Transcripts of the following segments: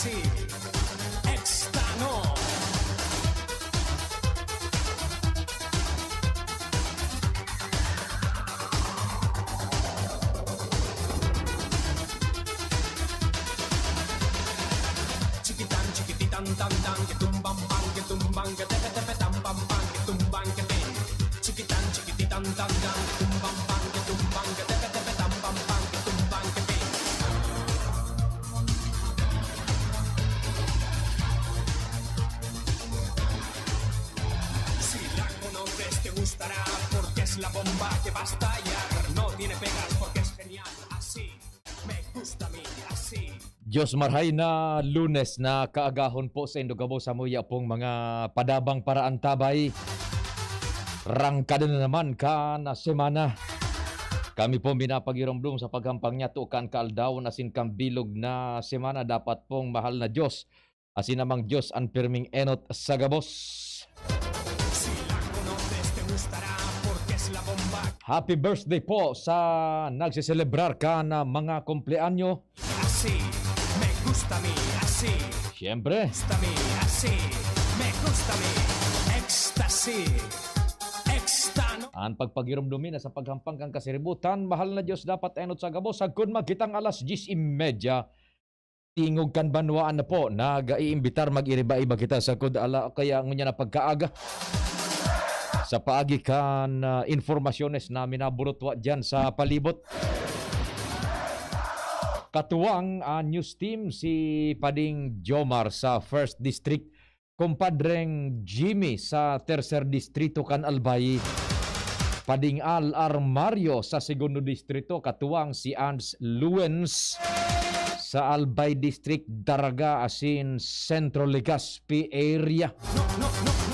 Ecstasy, Extano. Chiquitan, chiquititan, tan, tan, que tumban, pan, que tumban, que tepe, tepe, tam, pam, pan, que tumban, que te. Chiquitan, chiquititan, tan, tan, que tumban, pan, que tumban, que tepe, tepe, tam, pam, pan, que tumban, que te. Si la conoces te gustará porque es la bomba que va a estallar. No tiene pegas porque es genial. Así me gusta a mí, así. Diyos marhay na Lunes na kaagahon po sa Indogabo sa muya pong mga padabang paraan tabay. Rangkada na naman ka na semana. Kami po binapagiromblom sa paghampang niya tukan kaaldaw na sinkang bilog na semana. Dapat pong mahal na Diyos. Asin namang Diyos ang pirming enot sa gabos. Si la conoces te gustará porque es la bomba. Happy birthday po sa nagsiselebrar ka na mga kumpleanyo. Así me gusta a mí, así Siyempre, gusta a mí, así me gusta a mí. Ecstasy, Extano. ang pagpagiromdomin na sa paghampang kang kasiributan, mahal na Diyos dapat enot sa gabos. Sagkod magkitang alas 10:30. Tingog kan banwaan na po, nag-iimbitar mag-iriba-iba kita sa kudala, kaya ngunya na pagkaaga. Sa paagi kan informasyones na minaburot dyan sa palibot. Katuwang news team si Pading Jomar sa 1st District, kumpadreng Jimmy sa 3rd Distrito kan Albay, Pading Al Mario sa 2nd Distrito, katuwang si Ans Luens sa Albay District, Daraga asin Centro Legazpi area.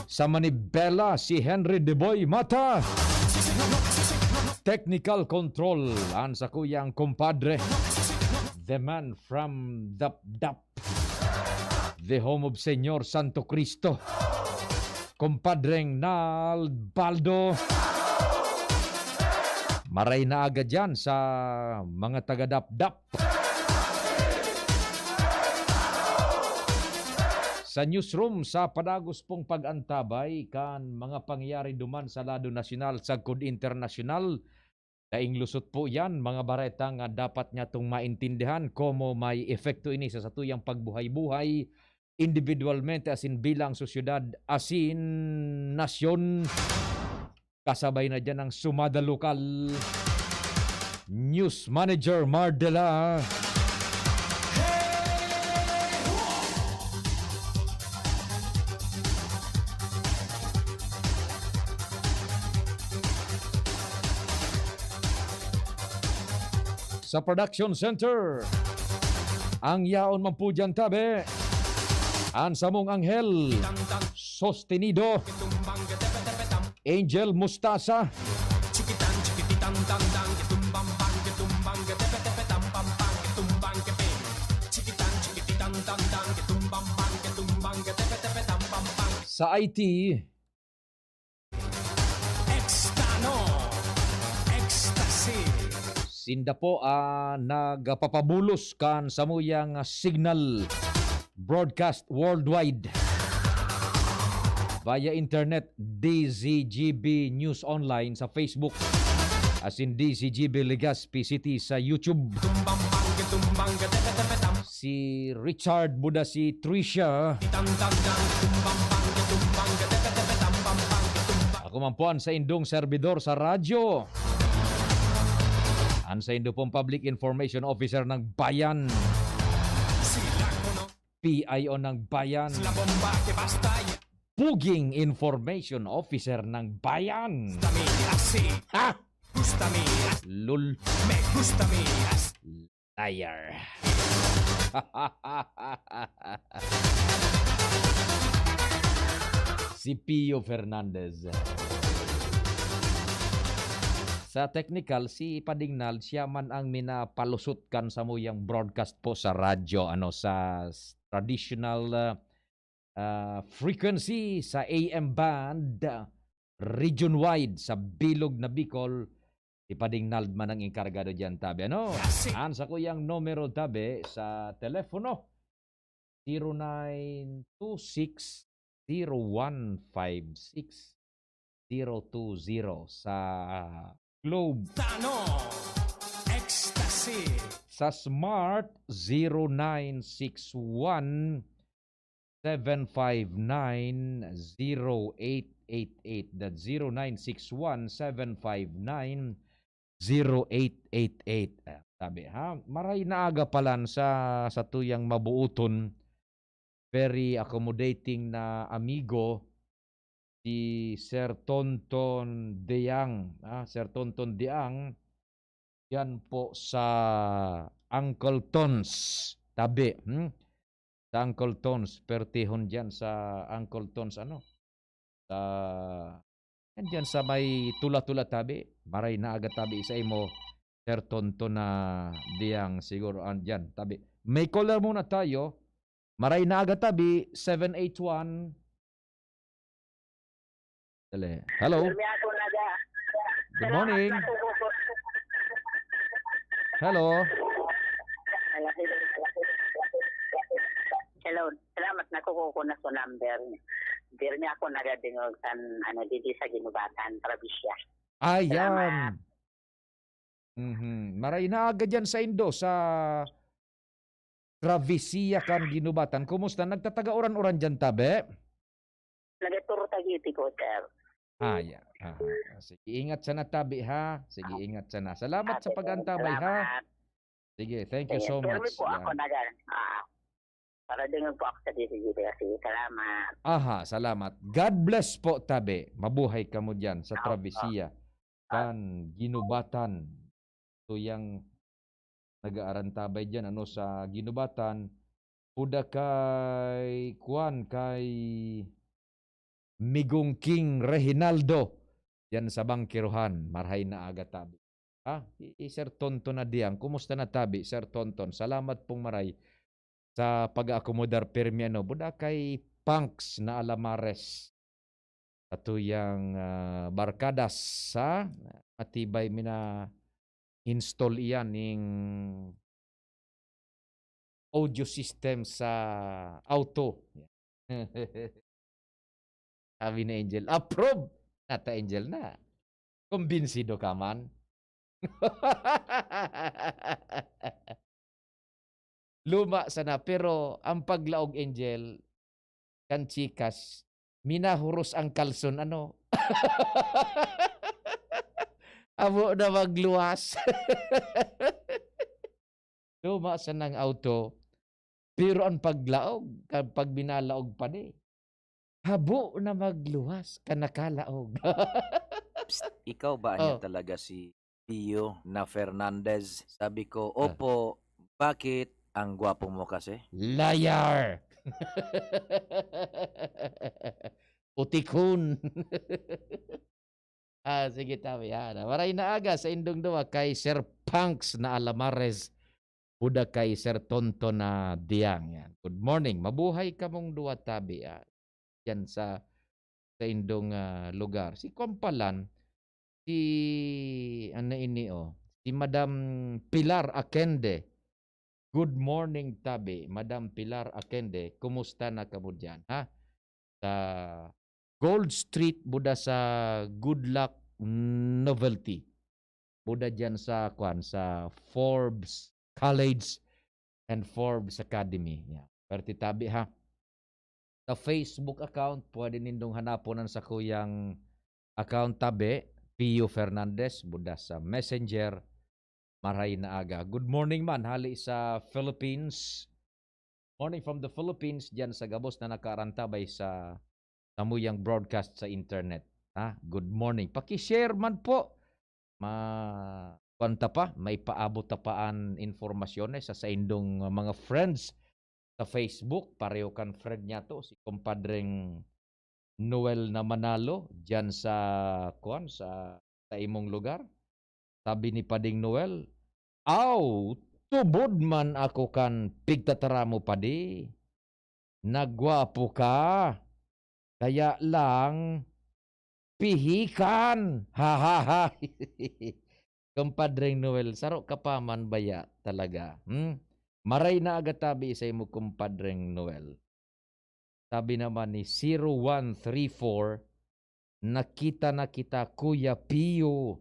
Sa Manibela si Henry Deboy Mata. Technical control an sa kuyang kumpadre, the man from Dap-Dap, the home of Senyor Santo Cristo, kumpadreng Nalbaldo. Maray na agad dyan sa mga taga Dap-Dap. Sa newsroom sa padagos pong pag-antabay kan mga pangyayari duman sa lado nasyonal sagkod internasyonal. Daing lusot po yan mga bareta nga dapat niya itong maintindihan komo may epekto ini sa satuyang pagbuhay-buhay individualmente asin bilang sosyudad asin nasyon. Kasabay na dyan ang sumada lokal. News Manager Mardela. Sa production center, ang yaon man po dyan tabi, ang samong anghel, sostenido, Angel Mustasa, Chiquitan, chiquititan, tan, tan, que tumban, pan, que tumban, que tepe, tepe, tam, pam, pan, que tumban, que te. Chiquitan, chiquititan, tan, tan, que tumban, pan, que tumban, que tepe, tepe, tam, pam, pan. sa IT, Extano, Ecstasy. sinda po nagapapabulos kan samuyang signal broadcast worldwide via internet, DZGB News Online sa Facebook, as in DZGB Legazpi City sa YouTube. Tumbang, pan, que tumban, que tepe, tepe, tam. Si Richard Buda, si Tricia. Tan, tan, tan, tumbang, pan, que tumban, que tepe, tepe, tam, pam, pan, que tumban. Ako man po ang sa indong servidor sa radyo. Ang sa indo pong Public Information Officer ng Bayan. Sila kono, PIO ng Bayan. la bomba que basta y Puging Information Officer ng Bayan. gusta a mí, así Ha! gusta a mí, Lul. me gusta a mí, así. Liar. Si Pio Fernandez. Sa technical, si Padingnal, siya man ang minapalusutkan sa muyang broadcast po sa radyo, sa traditional frequency sa AM band, region-wide sa Bilog na Bicol. Si Padingnal man ang inkargado dyan, tabi. An sa kuyang numero, tabi, sa telepono 0926-0156-020 sa Globe. Tano, Ecstasy. Sa Smart, 0961-759-0888. That's 0961-759-0888. Sabi ha, maray na aga palan sa tuyang mabuuton. Very accommodating na amigo si Sir Tonton Deang. Sir Tonton Deang, yan po sa Uncle Tons, tabi. Sa Uncle Tons, pertihon dyan sa Uncle Tons, sa, yan dyan sa may tula-tula tabi. Maray na aga tabi sa imo, Sir Tonton na Deang, siguro dyan tabi. May caller muna tayo. Maray na aga tabi, 781. Dali. Hello. Good morning. Hello. Hello. Salamat na kukuha na sa number. Dir niya ako nagadingog sa dito sa Ginubatan, Provincia. Ayan. Maray na aga dyan sa Indo, sa Travisia kan Ginubatan. Kumusta? Nagtataga-uran-uran dyan, tabi? Nagaturo tagiti ko, sir. Yeah. Sige, ingat sana tabi ha. Sige, ingat sana. Salamat sa pag-antabay ha. Sige, thank you so much. Po ako para dingog po ako sa DCGP. Sige, salamat. Salamat. God bless po, tabi. Mabuhay ka mo dyan sa Travisia kan Ginubatan. So, yung nag-aarantabay dyan, sa Ginubatan, puda kay Migong King Reginaldo yan sa Bangkiruhan. Marhay na aga tabi. Sir Tonton na Diang. Kumusta na tabi, Sir Tonton? Salamat pong maray sa pag-akomodar permiano. Buda kay Punks na Alamares. Ato yung barkadas sa matibay mina install iyan ng audio system sa auto. Sabi ni Angel, approve! Nata Angel na. Kumbinsido ka man. Luma sana. Pero ang paglaog Angel, kan chikas, minahuros ang kalson, abo na magluwas. Luma sana ng auto. Pero ang paglaog, kapag binalaog pa habo na magluwas ka nakalaog. Ikaw ba niya talaga si Pio na Fernandez? Sabi ko, opo, bakit? Ang gwapo mo kasi. Liar! Utikon. Sige tabi. Maray na aga sa indong duwa kay Sir Punks na Alamares. Buda kay Sir Tonto na Diang. Yan. Good morning. Mabuhay ka mong duwa tabi. Yan sa indong lugar. Si Kompalan, si Madam Pilar Akende. Good morning tabi, Madam Pilar Akende. Kumusta na kamo dyan, ha? Sa Gold Street, buda sa Good Luck Novelty. Buda dyan sa Forbes College and Forbes Academy. Yeah. Perti tabi ha. Sa Facebook account, pwede nindong hanaponan sa kuyang account tabi, Pio Fernandez, buda sa Messenger, maray na aga. Good morning man, hali sa Philippines. Morning from the Philippines, dyan sa Gabos na nakarantabay sa tamuyang broadcast sa internet. Good morning. Paki-share man po. Kwanta pa, may paabot tapaan informasyones sa indong mga friends sa Facebook. Pareho kan friend niya to, si kumpadreng Noel na Manalo, dyan sa imong lugar. Sabi ni Pading Noel, tubod man ako kan pigtataramo padi. Nagwapo ka. Kaya lang, pihikan. Ha ha ha. Kumpadreng Noel, saro ka pa man baya talaga. Maray na agatabi sa imo kumpadreng Noel. Sabi naman ni 0134, nakita na kita Kuya Pio.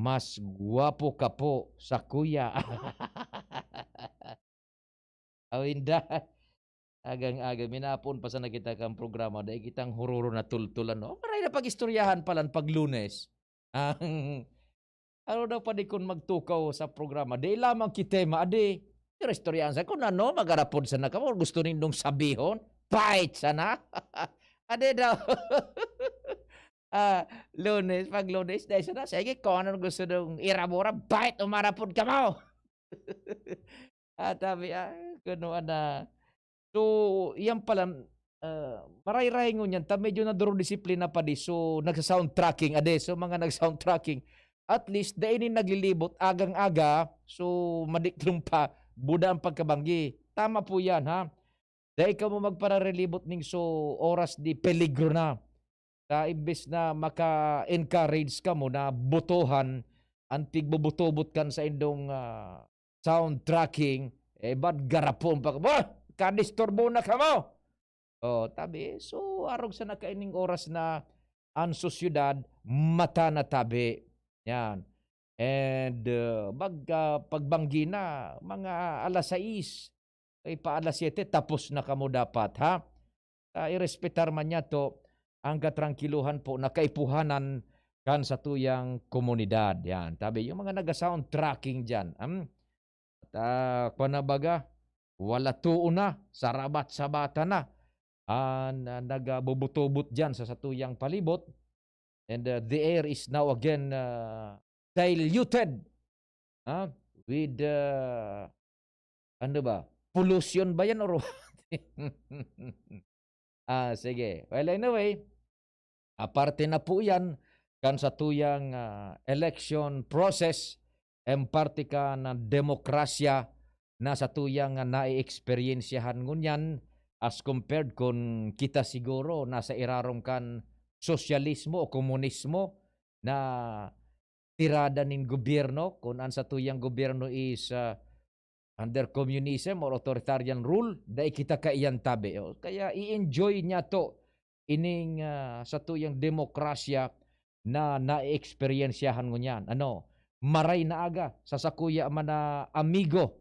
Mas guwapo ka po sa kuya. Awinda. Agang-aga. Minapon pa sa nakita kang programa. Dahil kitang hururo na tultulan. No? Maray na pag-istoryahan pala pag Lunes. Ano daw pa di kung magtukaw sa programa. Dahil lamang kitema. Adi. Pero istoryahan sa kung ano. Magarapod sa nakamo. Gusto nindong sabihon. Fight sana. Adi daw. Lunes, pag Lunes, dahil sana, sige, kung ano gusto nung iramura, bite, umarapod ka mo. Sabi, kunoan na. So, yan pala, maray-ray ngun yan, medyo na duro disiplina pa di, so, nagsa-sound tracking, so, mga nag-sound tracking, at least, dahil naglilibot, agang-aga, so, madiklong pa, buda ang pagkabanggi. Tama po yan, ha? Dahil ka mo magpararelibot ning so, oras di peligro na. Imbes na maka-encourage ka mo na botohan, antig bubutobot kan sa indong sound tracking, ba't garapon pa ka mo? Kadisturbo na ka mo! Tabi, so arog sa nakaining oras na ang sosyudad, mata na tabi. Yan. And pagbanggi na, mga alas 6, ay pa alas 7, tapos na ka mo dapat, ha? Irespetar man niya to, ang katrankiluhan po na kaipuhanan kan sa tuyang komunidad. Yan. Tabi, yung mga naga-sound tracking dyan. Panabaga, wala tuo na, sarabat sa bata na. Nagabubutubot dyan sa tuyang palibot. And the air is now again diluted with, ano ba, pollution ba yan or sige. Well, anyway, aparte na po yan kan sa tuyang election process, parte ka na demokrasya na sa tuyang nai-experiensyahan ngunyan as compared kung kita siguro nasa irarong kan sosyalismo o komunismo na tirada nin gobyerno kung an sa tuyang gobyerno is under communism or authoritarian rule, dahil kita kaiyan tabi. Kaya i-enjoy niya to ining sa tuyang demokrasya na na-experiensyahan mo niyan. Maray na aga, sasakuya man na amigo,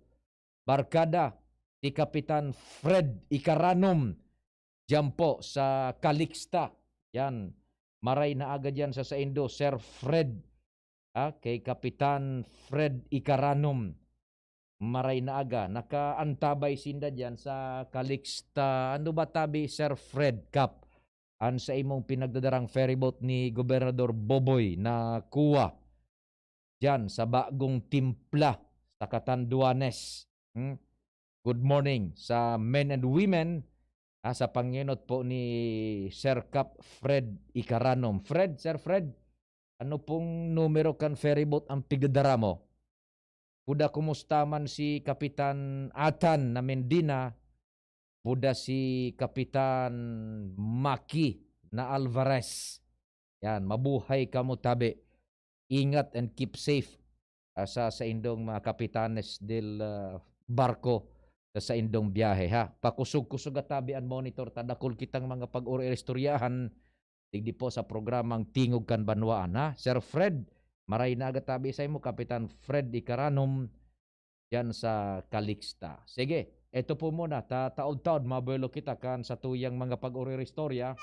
barkada, si Kapitan Fred Icaranom, dyan po sa Calixta. Yan, maray na aga dyan sa Indo, Sir Fred, kay Kapitan Fred Icaranom. Maray na aga, nakaantabay sinda dyan sa Calixta. Ano ba tabi, Sir Fred Cap? Sa imong pinagdadarang ferryboat ni Gobernador Boboy na kuwa dyan sa bagong timpla sa Catanduanes. Good morning sa men and women sa panginot po ni Sir Cap Fred Icaranom. Sir Fred, ano pong numero kan ferryboat ang pigdadara mo? Buda kumusta man si Kapitan Atan na Mendina, buda si Kapitan Maki na Alvarez. Yan, mabuhay ka mo tabi. Ingat and keep safe sa indong mga kapitanes del barko sa indong biyahe, ha. Pakusog-kusog at tabi ang monitor, tadakol kitang mga pag-uri-istoryahan digdi po sa programang Tingog kan Banwaan, ha. Sir Fred, maray na agatabi sa imo, Kapitan Fred Icaranom, dyan sa Calixta. Sige, eto po muna, taod-taod, mabuelo kita kan sa tuyang mga pag-uri-istorya.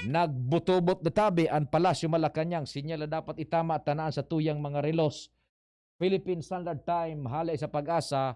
Nagbutubot na tabi ang Palasyo Malacanang, sinyala dapat itama at tanaan sa tuyang mga relos. Philippine Standard Time, halay sa Pag-asa,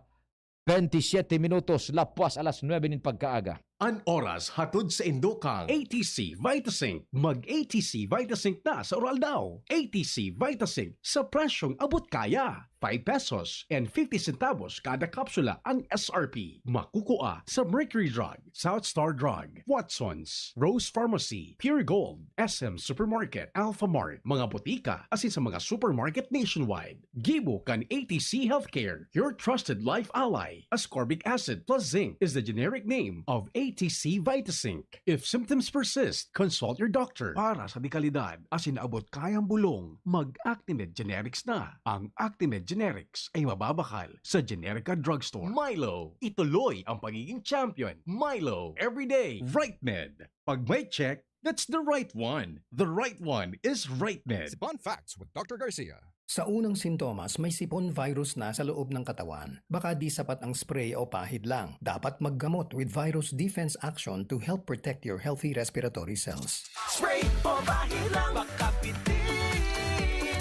27 minutos, lapuas alas 9 nin pagkaaga. An oras hatod sa Indokang ATC Vitasync. Mag-ATC Vitasync na sa oral daw. ATC Vitasync sa presyong abot kaya. 5 pesos and 50 centavos kada kapsula ang SRP. Makukuha sa Mercury Drug, South Star Drug, Watsons, Rose Pharmacy, Pure Gold, SM Supermarket, Alpha Mart, mga botika, asin sa mga supermarket nationwide. Gibo kan ATC Healthcare, your trusted life ally. Ascorbic acid plus zinc is the generic name of ATC ATC Vitasync. If symptoms persist, consult your doctor. Para sa dekalidad, asin abot kayang bulong, mag-Actimед Generics na. Ang Actimed Generics ay mababakal sa Generica Drugstore. Milo, ituloy ang pagiging champion. Milo, everyday, RightMed. Pag may check, that's the right one. The right one is RightMed. Sipon Facts with Dr. Garcia. Sa unang sintomas, may sipon virus na sa loob ng katawan. Baka di sapat ang spray o pahid lang. Dapat maggamot with Virus Defense Action to help protect your healthy respiratory cells. Spray o bahid lang, baka pitin.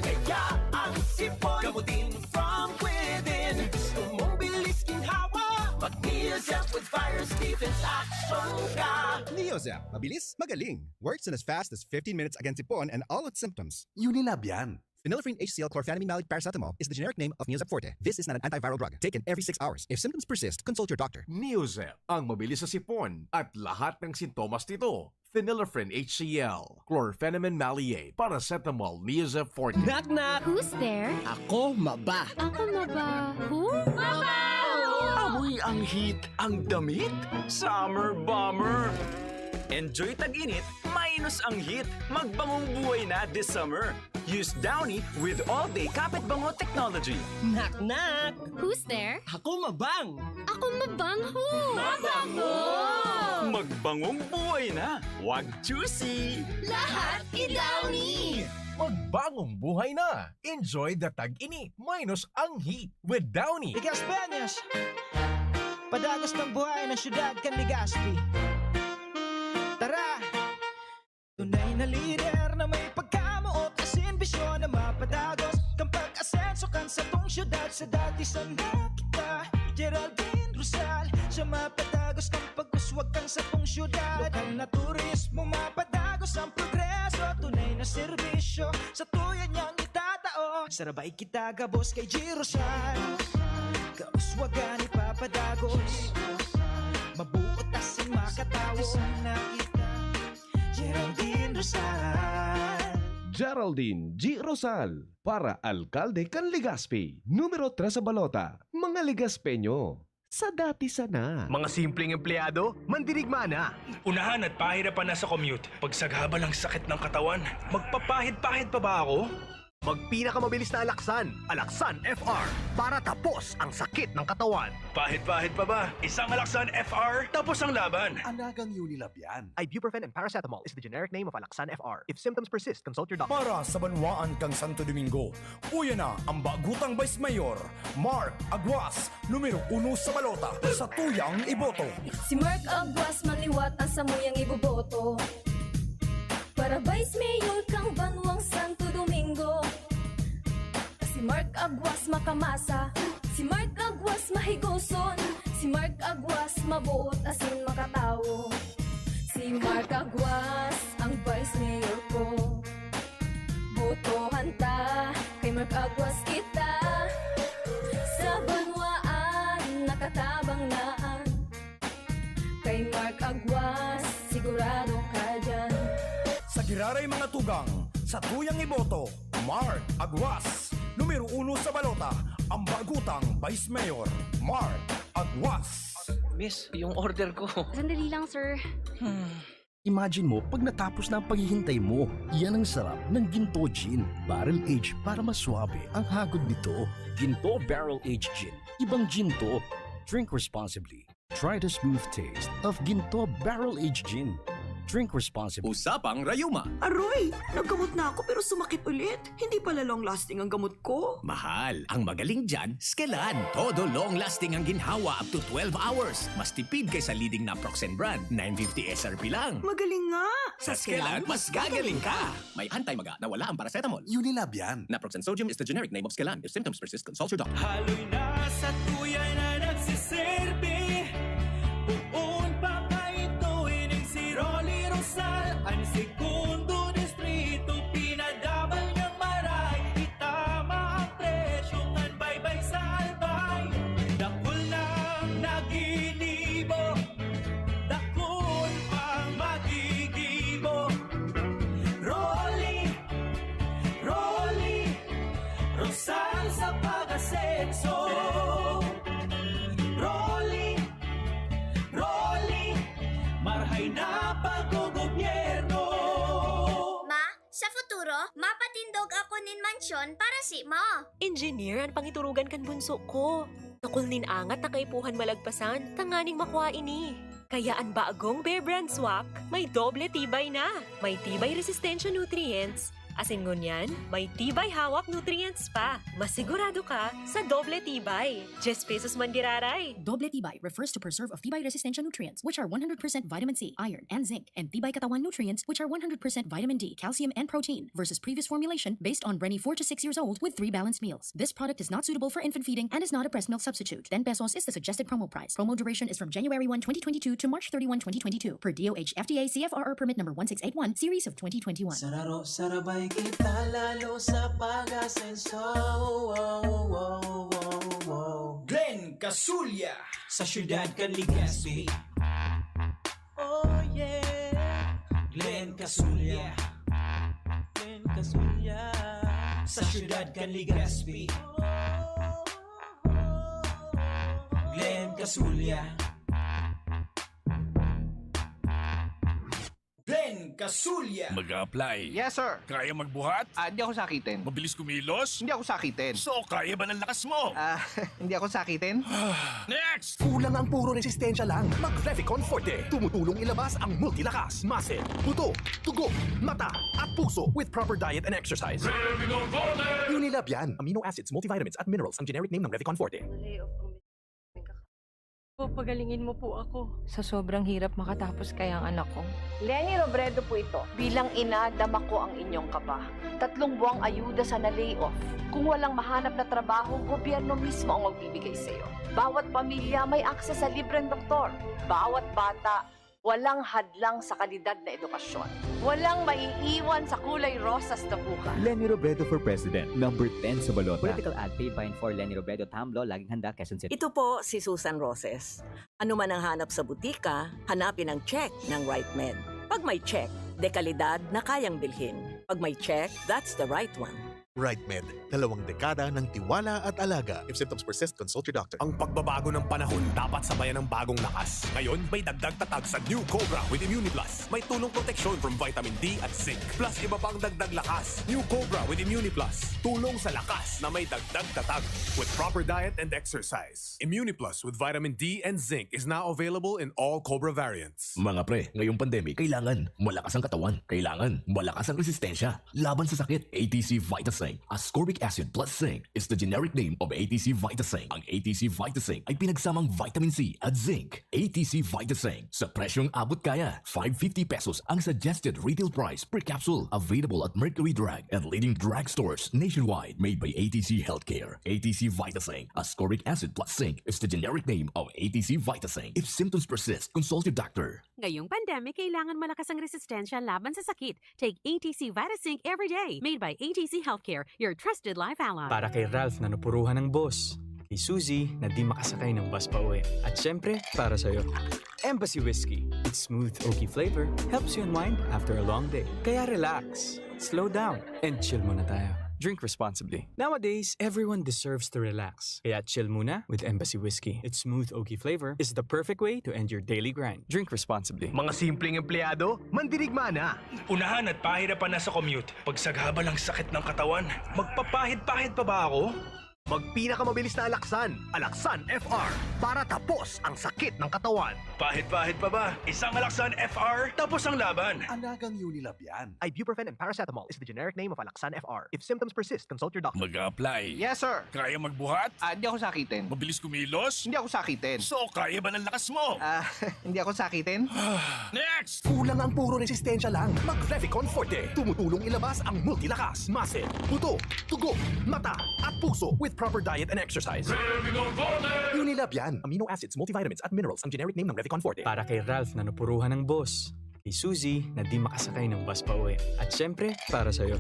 Kaya ang sipon, gamutin from within. Gusto mong bilis ginhawa, mag-Neozep with Virus Defense Action ka. Neozep, mabilis, magaling. Works in as fast as 15 minutes against Sipon and all its symptoms. Unilab yan. Phenylephrine HCl chlorphenamine maleate paracetamol is the generic name of Neozep Forte. This is not an antiviral drug. Taken every 6 hours. If symptoms persist, consult your doctor. Neozep, ang mabilis sa sipon at lahat ng sintomas nito. Phenylephrine HCl, chlorphenamine maleate, paracetamol, Neozep Forte. Knock knock! Who's there? Ako maba. Ako maba. Who? Maba! Amoy ang heat, ang damit, summer bomber. Enjoy tag-init, minus ang heat. Magbangong buhay na this summer. Use Downy with all-day kapit bango technology. Knock knock! Who's there? Ako mabang! Ako mabang who? Mabango! Magbangong buhay na. Wag juicy. Lahat idowny! Magbangong buhay na. Enjoy the tag-init minus ang heat with Downy. Ligas Peñas, padagos ng buhay ng syudad kan Legazpi. Tara! Tunay na lider na may pagkamuot asin bisyon na mapadagos kang pag-asenso kan sa tong syudad sa dati sa nakita Geraldine Rosal siya mapadagos kang pag-uswag kang sa tong syudad lokal na turismo mapadagos ang progreso tunay na serbisyo sa tuyan niyang itatao sarabay kita gabos kay G. Rosal kauswagan ipapadagos mabuot asin makatawo nakita Geraldine Rosal. Geraldine G. Rosal para Alkalde kan Legazpi. Numero 3 sa balota. Mga Legazpeño. Sa dati sana. Mga simpleng empleyado, mandirigma na. Unahan at pahirapan na sa commute. Pagsagaba ng sakit ng katawan, magpapahid-pahid pa ba ako? Magpinakamabilis na Alaksan, Alaksan FR, para tapos ang sakit ng katawan. Pahid-pahid pa ba? Isang Alaksan FR, tapos ang laban. Anagang Unilab yan. Ibuprofen and paracetamol is the generic name of Alaksan FR. If symptoms persist, consult your doctor. Para sa banwaan kang Santo Domingo, uya na ang bagutang Vice Mayor, Mark Aguas, numero 1 sa balota, sa tuyang iboto. Si Mark Aguas maliwat ang samuyang iboboto. Para Vice Mayor kang banwang Santo Domingo. Si Mark Aguas makamasa, si Mark Aguas mahigoson, si Mark Aguas mabuot asin makatawo. Si Mark Aguas ang Vice Mayor ko. Botohan ta, kay Mark Aguas kita. Sa banwaan nakatabang naan, kay Mark Aguas sigurado ka dyan. Sa giraray mga tugang, sa tuyang iboto, Mark Aguas, numero 1 sa balota, ang bagutang Vice Mayor, Mark Aguas. Miss, yung order ko. Sandali lang, sir. Imagine mo pag natapos na ang paghihintay mo. Yan ang sarap ng Ginto Gin. Barrel Aged para maswabe ang hagod nito. Ginto Barrel Aged Gin. Ibang gin to. Drink responsibly. Try the smooth taste of Ginto Barrel Aged Gin. Drink responsibly. Usapang Rayuma. Aroy, naggamot na ako pero sumakit ulit. Hindi pala long-lasting ang gamot ko. Mahal. Ang magaling dyan, Skelan. Todo long-lasting ang ginhawa up to 12 hours. Mas tipid kaysa leading naproxen brand. 950 SRP lang. Magaling nga. Sa Skelan, mas gagaling ka. May anti-maga na wala ang paracetamol. Unilab yan. Naproxen sodium is the generic name of Skelan. If symptoms persist, consult your doctor. Haloy na sa tuyay na nagsiserbi. Buon pa kayo ining si Rolly Rosal. Ang segundo distrito pinadabal niyang maray. Itama ang presyo kan baybay sa albay. Dakol nang naginibo, dakol pang magigibo. Rolly, Rolly Rosal sa pag-asenso. kon para si mo. Engineer, ang pangiturugan kan bunso ko. Nakulnin angat na kaipuhan malagpasan, tanganing makuha ini. Kaya ang bagong Bear Brand Swak, may doble tibay na. May tibay resistensya nutrients. Asin ngunyan, may tibay hawak nutrients pa. Masigurado ka sa doble tibay. 10 pesos man giraray. Doble tibay refers to preserve of tibay resistensya nutrients, which are 100% vitamin C, iron, and zinc, and tibay katawan nutrients, which are 100% vitamin D, calcium, and protein, versus previous formulation based on Brenny 4 to 6 years old with 3 balanced meals. This product is not suitable for infant feeding and is not a breast milk substitute. 10 pesos is the suggested promo price. Promo duration is from January 1, 2022 to March 31, 2022 per DOH FDA CFRR permit number 1681, series of 2021. Sararo, sarabay kita lalo sa pag-asenso. Glenn Casulya sa Siyudad Legazpi. Oh yeah, Glenn Casulya. Glenn Casulya sa Siyudad Legazpi. Glenn Casulya. Glenn Casulya. Mag-a-apply. Yes, sir. Kaya magbuhat? Hindi ako sakitin. Mabilis kumilos? Hindi ako sakitin. So, kaya ba ng lakas mo? Hindi ako sakitin. Next! Kulang ang puro resistensya lang. Mag-Revicon Forte. Tumutulong ilabas ang multilakas, muscle, buto, tugo, mata, at puso with proper diet and exercise. Revicon Forte! Unilab yan. Amino acids, multivitamins, at minerals ang generic name ng Revicon Forte. Pagalingin mo po ako. Sa sobrang hirap makatapos kaya ang anak ko. Lenny Robredo po ito. Bilang ina, dama ko ang inyong kaba. 3 buwang ayuda sa na-layoff. Kung walang mahanap na trabaho, gobyerno mismo ang magbibigay sa iyo. Bawat pamilya may akses sa libreng doktor. Bawat bata, walang hadlang sa kalidad na edukasyon. Walang maiiwan sa kulay rosas na buhay. Lenny Robredo for President, number 10 sa balota. Political ad paid by and for Lenny Robredo Tamlo, laging handa, Quezon City. Ito po si Susan Roses. Ano man ang hanap sa butika, hanapin ang check ng Right Med. Pag may check, dekalidad na kayang bilhin. Pag may check, that's the right one. Right Med, 2 dekada ng tiwala at alaga. If symptoms persist, consult your doctor. Ang pagbabago ng panahon dapat sabayan ng bagong lakas. Ngayon, may dagdag tatag sa New Cobra with ImmuniPlus. May tulong proteksyon from vitamin D at zinc. Plus iba pang dagdag lakas. New Cobra with ImmuniPlus. Tulong sa lakas na may dagdag tatag. With proper diet and exercise. ImmuniPlus with vitamin D and zinc is now available in all Cobra variants. Mga pre, ngayong pandemic, kailangan malakas ang katawan. Kailangan malakas ang resistensya. Laban sa sakit, ATC VitaZinc. Ascorbic acid plus zinc is the generic name of ATC VitaZinc. Ang ATC VitaZinc ay pinagsamang vitamin C at zinc. ATC VitaZinc sa presyong abot kaya. 550 pesos ang suggested retail price per capsule. Available at Mercury Drug and leading drugstores nationwide. Made by ATC Healthcare. ATC VitaZinc. Ascorbic acid plus zinc is the generic name of ATC VitaZinc. If symptoms persist, consult your doctor. Ngayong pandemic, kailangan malakas ang resistensya laban sa sakit. Take ATC VitaZinc every day. Made by ATC Healthcare, your trusted life ally. Para kay Ralph na napuruhan ng boss. Kay Suzy na di makasakay ng bus pa uwi. At syempre, para sa'yo. Embassy Whiskey. Its smooth, oaky flavor helps you unwind after a long day. Kaya relax, slow down, and chill muna tayo. Drink responsibly. Nowadays, everyone deserves to relax. Kaya chill muna with Embassy Whiskey. Its smooth, oaky flavor is the perfect way to end your daily grind. Drink responsibly. Mga simpleng empleyado, mandirigma na. Unahan at pahirapan na sa commute. Pagsagaba lang sakit ng katawan, magpapahid-pahid pa ba ako? Magpinakamabilis na Alaksan, Alaksan FR, para tapos ang sakit ng katawan. Pahid-pahid pa ba? Isang Alaksan FR, tapos ang laban. Alagang Unilab yan. Ibuprofen and paracetamol is the generic name of Alaksan FR. If symptoms persist, consult your doctor. Mag-a-apply. Yes, sir. Kaya magbuhat? Hindi ako sakitin. Mabilis kumilos? Hindi ako sakitin. So, kaya ba ng lakas mo? Hindi ako sakitin. Next! Kulang ang puro resistensya lang. Mag-Revicon Forte. Tumutulong ilabas ang multilakas, muscle, buto, tugo, mata, at puso with proper diet and exercise. Revicon Forte! Unilab yan. Amino acids, multivitamins, at minerals ang generic name ng Revicon Forte. Para kay Ralph na napuruhan ng boss. Kay Suzy na di makasakay ng bus pa uwi. At syempre, para sa'yo.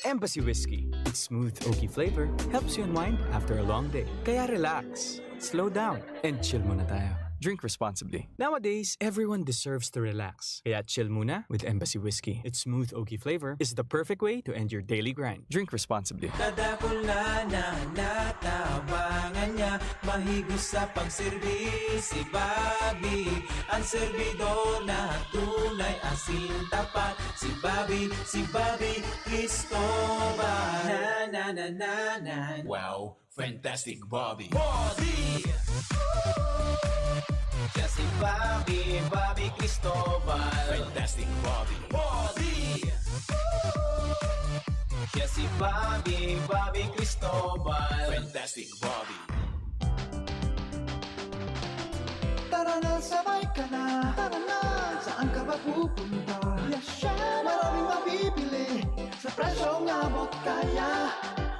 Embassy Whiskey. Its smooth, oaky flavor helps you unwind after a long day. Kaya relax, slow down, and chill muna tayo. Drink responsibly. Nowadays, everyone deserves to relax. Kaya chill muna with Embassy Whiskey. Its smooth oaky flavor is the perfect way to end your daily grind. Drink responsibly. Tadakula na natabangan niya, mahigos sa pagservis si Bobby. Ang servidor na tunay asin tapat, si Bobby Cristobal. Na na na na na. Wow, fantastic Bobby. Bobby! Siya si Bobby Cristobal. Fantastic Bobby. Bobby! Siya si Bobby Cristobal. Fantastic Bobby. Tara na, sabay ka na. Tara na, saan ka ba pupunta? Maraming mabibili sa presyong abot kaya.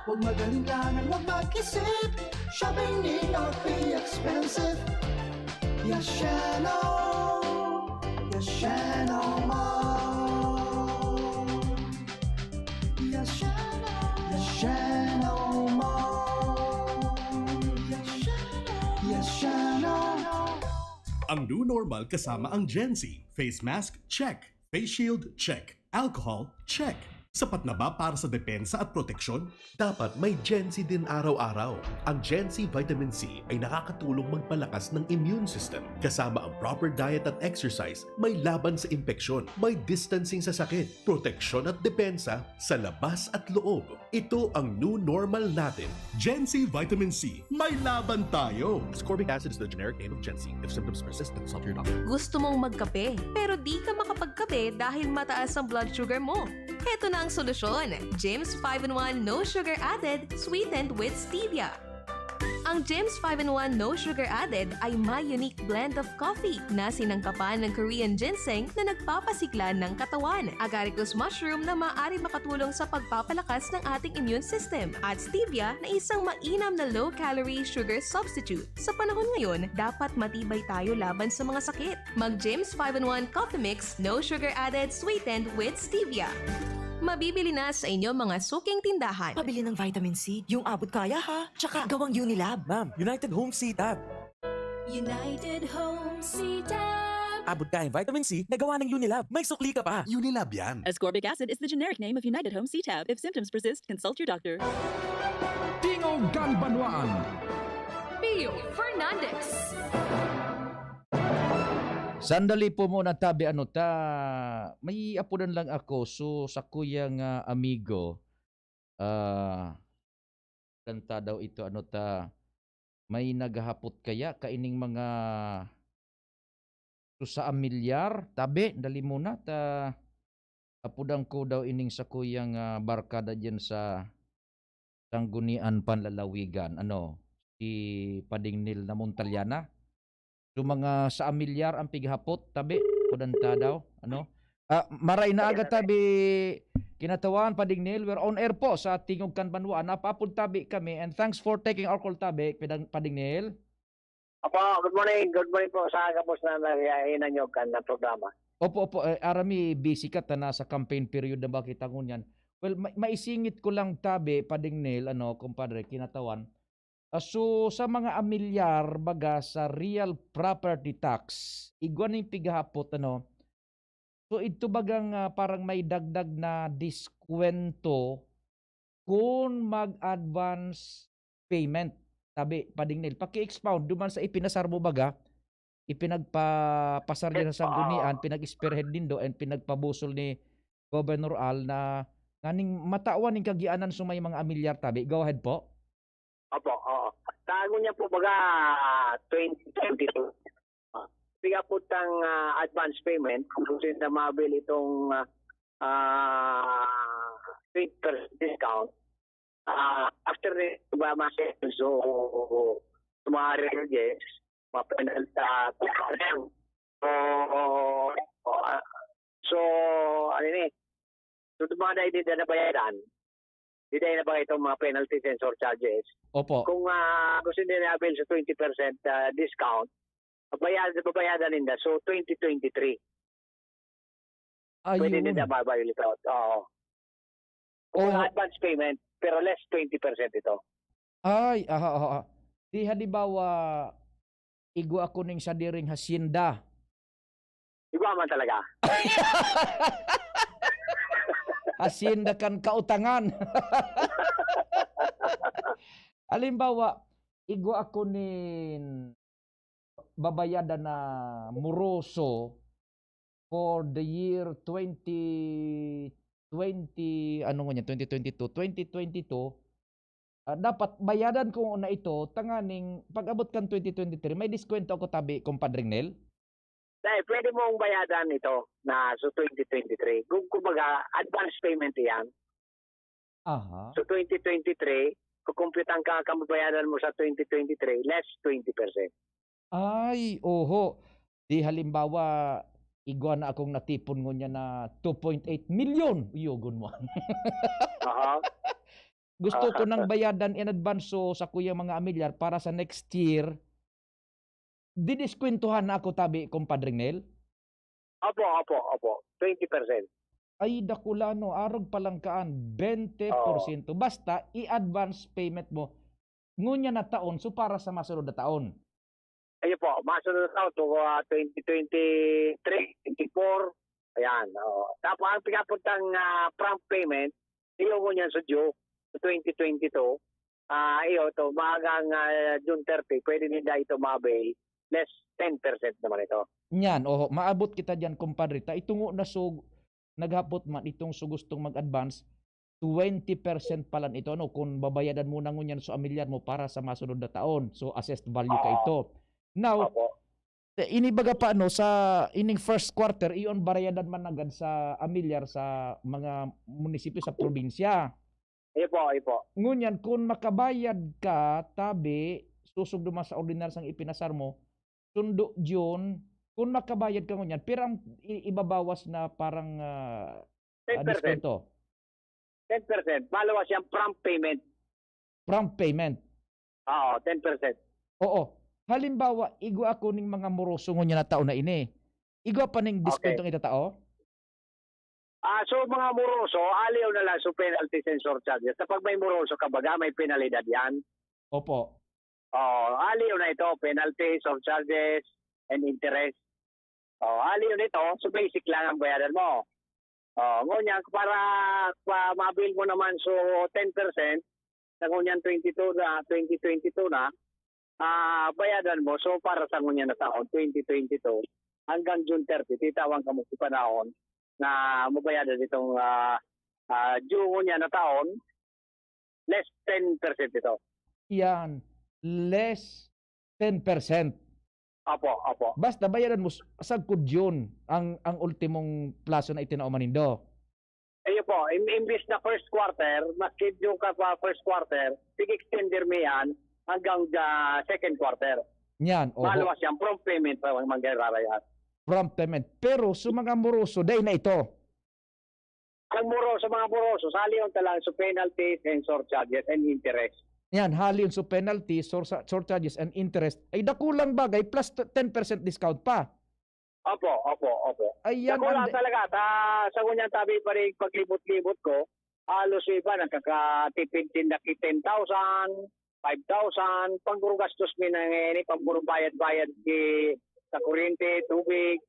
Huwag magalinlangan, huwag mag-isip. Shopping need not be expensive. Yashano Mall. Yashano Mall. Yashano. Ang new normal kasama ang Gen Z. Face mask, check. Face shield, check. Alcohol, check. Sapat na ba para sa depensa at proteksyon? Dapat may Gen Z din araw-araw. Ang Gen Z Vitamin C ay nakakatulong magpalakas ng immune system. Kasama ang proper diet at exercise, may laban sa impeksyon, may distancing sa sakit, proteksyon at depensa sa labas at loob. Ito ang new normal natin. Gen Z Vitamin C. May laban tayo! Ascorbic acid is the generic name of Gen Z. If symptoms persist, consult your doctor. Gusto mong magkape, pero di ka makapagkape dahil mataas ang blood sugar mo. Heto na ang solusyon. Jims 5-in-1 No Sugar Added, sweetened with stevia. Ang Jims 5-in-1 No Sugar Added ay may unique blend of coffee na sinangkapan ng Korean ginseng na nagpapasigla ng katawan, agaricus mushroom na maaari makatulong sa pagpapalakas ng ating immune system, at stevia na isang mainam na low-calorie sugar substitute. Sa panahon ngayon, dapat matibay tayo laban sa mga sakit. Mag Jims 5-in-1 Coffee Mix No Sugar Added, sweetened with stevia. Mabibili na sa inyong mga suking tindahan. Pabili ng vitamin C, yung abot kaya ha. Tsaka gawang Unilab. Ma'am, United Home C-Tab. United Home C-Tab. Abot kayang vitamin C na gawa ng Unilab. May sukli ka pa. Unilab yan. Ascorbic acid is the generic name of United Home C-Tab. If symptoms persist, consult your doctor. Tingog Ganbanwaan. Pio Fernandez. Sandali po muna tabi may apunan lang ako so sa kuyang amigo kanta daw ito may naghahapot kaya kaining mga sa amilyar tabi dali muna apudang ko daw ining sa kuyang barkada diyan sa Sanggunian Panlalawigan si Padingnil na Montalyana. So mga sa amilyar ang pighapot tabi kudanta daw maray na aga tabi kinatawan Padingnil, we're on air po sa Tingog Ganbanwaan. Napapud tabi kami and thanks for taking our call tabi Padingnil. Opo, good morning po sa kapos na nahihinan nyo kan na programa. Opo arami busy ka na sa campaign period na bakit ngunyan. Well maisingit ko lang tabi Padingnil kumpadre kinatawan. So sa mga amilyar baga sa real property tax igwan ning pighapot so ito bagang parang may dagdag na diskwento kung mag-advance payment tabi Padingnil paki-expound duman sa ipinasar mo baga ipinagpapasar din sa Sanggunian pinag-spearhead dindo and pinagpabusol ni Governor Al na nganing matawan ning kagianan sumay mga amilyar tabi go ahead po. Opo, tago niya po baga 2022. Piga po tang advance payment kung gusto na mabil itong 20% discount. After ba so mga regards, mapenal sa so ano ni? So dumada hindi na bayaran. Hindi na ba itong mga penalties and surcharges? Opo. Kung gusto nila avail sa 20% discount, babayadan nila. So, 2023. Ayun. Pwede nila babayad ito. Oo. Advance payment, pero less 20% ito. Ay, di halimbawa, igo ako ning sa diring hacienda. Igo man talaga. Hacienda kan kautangan. Halimbawa, igo ako nin babayadan na moroso for the year 2022, dapat bayadan ko na ito, tanganing pag-abot kan 2023, may diskwento ako tabi, kumpadring Nel? Dahil pwede mong bayadan ito na so 2023. Kumbaga, advance payment yan. Aha. So 2023, kukumpitan ka kamabayadan mo sa 2023, less 20%. Ay, oho. Di halimbawa, igwa na akong natipon ngunya na 2.8 million. Uyogon mo. Gusto ko nang bayadan in advance so sa kuya mga amilyar para sa next year. Didiskwintuhan na ako tabi, kumpadring Nel? Opo. 20%. Ay, dakulano. Arog palang kaan. 20%. Basta, i-advance payment mo. Ngunya na taon, so para sa masunod na taon. Ayun po, masunod na taon to 2023, 2024. Ayan. Tapos ang pinapuntang prompt payment, iyo mo niyan sa Due, sa 2022. Iyo to, maagang June 30, pwede nila ito mabail. Less 10% naman ito. Yan, maabot kita dyan, kumpadre. Itungo na so, naghapot man itong so gustong mag-advance, 20% pa lang ito. Ano, kung babayadan mo na ngunyan so amilyar mo para sa masunod na taon. So, assessed value ka ito. Now, inibaga pa sa ining first quarter, iyon barayadan man agad sa amilyar sa mga munisipyo sa probinsya. Ipo. Ngunyan, kung makabayad ka, tabi, susugdo man sa ordinar sang ipinasar mo, sundo June, kung makabayad ka ngunyan, pero ibabawas na parang 10%. diskonto. 10%. Malawas yung prompt payment. Prompt payment? Oo, 10%. Oo. Halimbawa, igwa ako ning mga moroso ngunyan na tao na ini. Igwa pa ning diskontong itatao? So mga moroso, aliw na lang so penalties and surcharges. Kapag may moroso ka baga, may penalidad yan. Opo. Aliw na ito, penalties, surcharges, and interest. Aliw nito, so basic lang ang bayaran mo. Ngunyan, para mabil mo naman so 10%, sa ngunyan 2022 na, bayadan mo, so para sa ngunyan na taon, 2022, hanggang June 30, titawang ka mo si panahon na mabayadan itong June ngunyan na taon, less 10% ito. Yan, less 10%. Opo. Basta bayaran mo sagkod yun ang ultimong plaso na itinao manindo. Ayun po, imbis na first quarter, maskid yung ka pa first quarter, sig-extender mo yan hanggang second quarter. Yan. Malawas yan, prompt payment pa ang mangyararayat. Prompt payment. Pero sa mga moroso, dahil na ito. Ang moroso, mga moroso, sali yung talang so penalties and surcharges and interest. Yan, halion so penalty, surcharges and interest, ay dakulang bagay plus 10% discount pa. Opo. Ayan. Dakulang talaga. Sa kunyan tabi pa rin paglibot-libot ko, halos iba, nagkakatipid din na 10,000, 5,000, pangguro gastos mi na ngayon, pangguro bayad-bayad sa kuryente, tubig,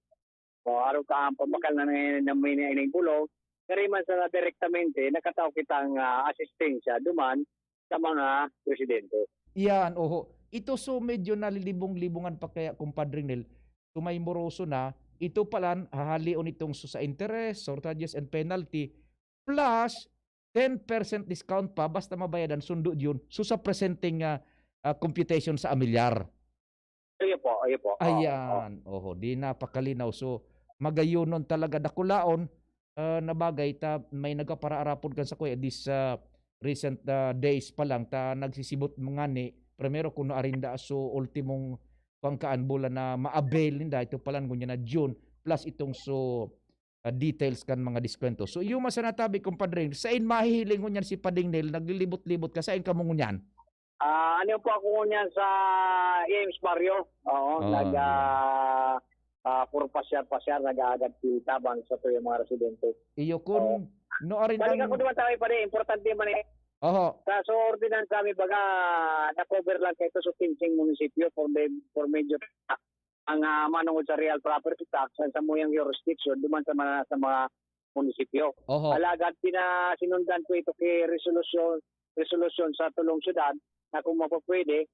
araw ka ang pabakal na may bulog. Kariman sa direktamente, nakataw kitang asistensya duman sa mga presidente. Yan, Ito so medyo nalilibong-libungan pa kaya, kumpadring Nel, may moroso na, ito pala hahalion itong sa interest, surcharges and penalty, plus 10% discount pa, basta mabayadan, sundo yun, so sa presenting computation sa amilyar. Ayun po. Ayan, di napakalinaw. So, magayunon talaga dakulaon na bagay, may nagkapara-arapod kan sa kuya, this recent days pa lang, nagsisibot mga ni, primero kung naarinda, so ultimong pangkaan bulan na ma-avail ninda, ito palang gunya na June, plus itong so details kan mga diskwento. So yung masanatabi, kumpadre, saan mahihiling ko niyan si Pading Nel, naglilibot-libot ka, saan ka mo ngunyan? Ano po ako ngunyan sa James Barrio. Puro pasyar, nag-aagad tabang sa to yung mga residente. Iyo kung no arin balik ako naman tayo pa rin, importante man Oho. Sa ordinance kami baga na-cover lang kayo sa Tinsing Munisipyo for major ang manungod sa real property tax sa muyang jurisdiction duman sa mga munisipyo. Oho. Alagad sinundan ko ito kay resolution sa tulong syudad na kung mapapwede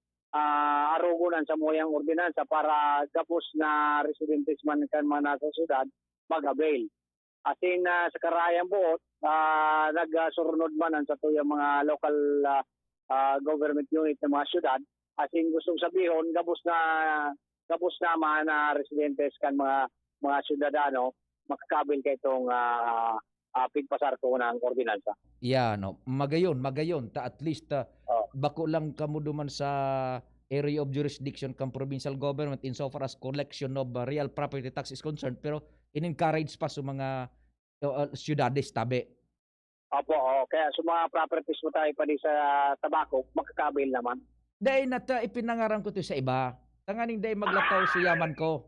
arugunan sa muyang ordinansa para gapos na residentes man nasa syudad mag-avail. Asin sa karayang buot, nagsurunod man sa tuyang mga local government unit ng mga syudad. Asin gustong sabihin, gabos naman na residentes kan mga syudadano makakabil kay itong pigpasar ko ng ordinansa. Yeah, no. Magayon. Ta at least bako lang kamo duman sa area of jurisdiction kang provincial government insofar as collection of real property tax is concerned, pero in-encourage pa sa mga syudades tabi. Opo, kaya sa mga properties mo tayo pa sa tabako, makakabil naman. Dahil nata ipinangaran ko to sa iba. Tanganing dahil maglataw sa yaman ko.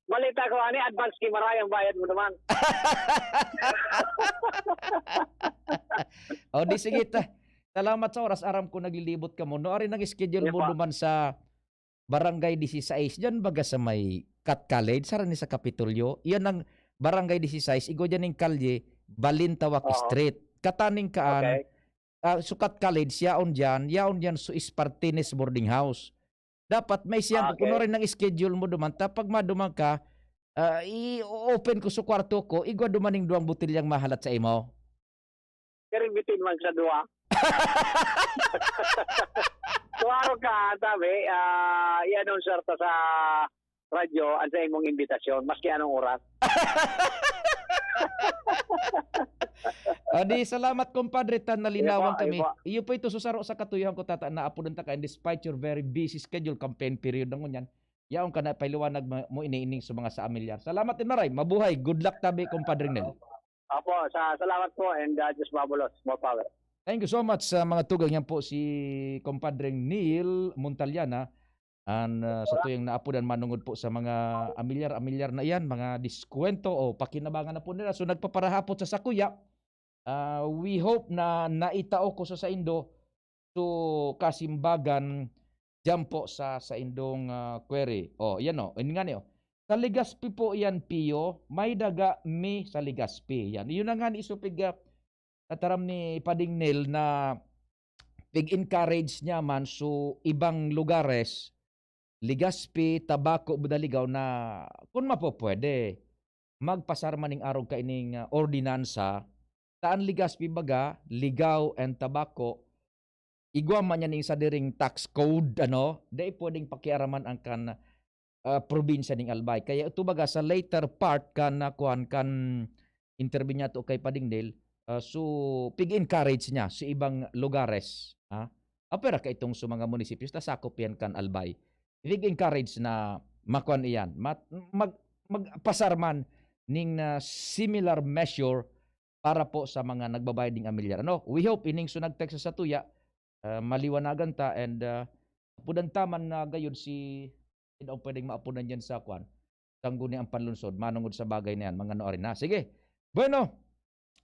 Balita ko, advance kay marayang bayad mo naman. Di sige ta. Salamat sa oras. Aram ko naglilibot ka mo. No, ari nag-schedule mo naman sa Barangay 16. Diyan baga sa may Cat College. Sara ni sa Kapitolyo. Iyan ang Barangay 16. Igo dyan ng kalye, Balintawak Street. Kataning kaan. Sukat College, yaon dyan so Espartines Boarding House. Dapat may siyang kuno rin ng schedule mo duman. Pag madumang ka, i-open ko sa kwarto ko, igwa dumaning 2 butilyang mahalat sa imo. Kering bitin man sa 2. Tuwaro ka, tabi, i-announce ta sa radyo ang sa imong imbitasyon, maski anong oras. Di salamat kumpadre tan nalinawan kami. Iyo po ito susaro sa katuyuhan ko tata na apod ta ka despite your very busy schedule campaign period ng ngunyan. Yaon ka na pailuwanag mo iniining sa mga sa amilyar. Salamat din maray. Mabuhay. Good luck tabi kumpadre Nel. Apo, salamat po and just mabulos. More power. Thank you so much sa mga tugang yan po si kumpadre Neil Montaliana. Sa tuyang naapudan manungod po sa mga amilyar na iyan, mga diskwento o pakinabangan na po nila. So nagpaparahapot sa sakuya. We hope na naitao ko sa Indo so kasimbagan dyan po sa indong query. Yan nga niyo. Sa Legazpi po yan, Pio, may daga mi sa Legazpi. Yan. Yun na nga ni isupig nataram ni Pading Nel na pig-encourage niya man so ibang lugares, Legazpi, Tabaco, Budaligaw na kung mapopwede, magpasar maning araw kaining ordinansa taan Legazpi baga, Ligaw and Tabaco, igwa man yan sa diring tax code, dahil pwedeng pakiaraman ang kan probinsya ning Albay. Kaya ito baga sa later part kan interview niya to kay Padingdale, so pig-encourage niya sa ibang lugares. Apera ka itong sa mga munisipyo, sakop yan kan Albay. Pig-encourage na makuan iyan. Magpasarman ning similar measure para po sa mga nagbabayad ng amilyar. We hope ining so nag-text sa tuya, maliwanagan ta and pudan taman na gayon si daw pwedeng maapunan dyan sa kwan. Tangguni ang panlunsod, manungod sa bagay na yan, mga noorin na. Sige, bueno,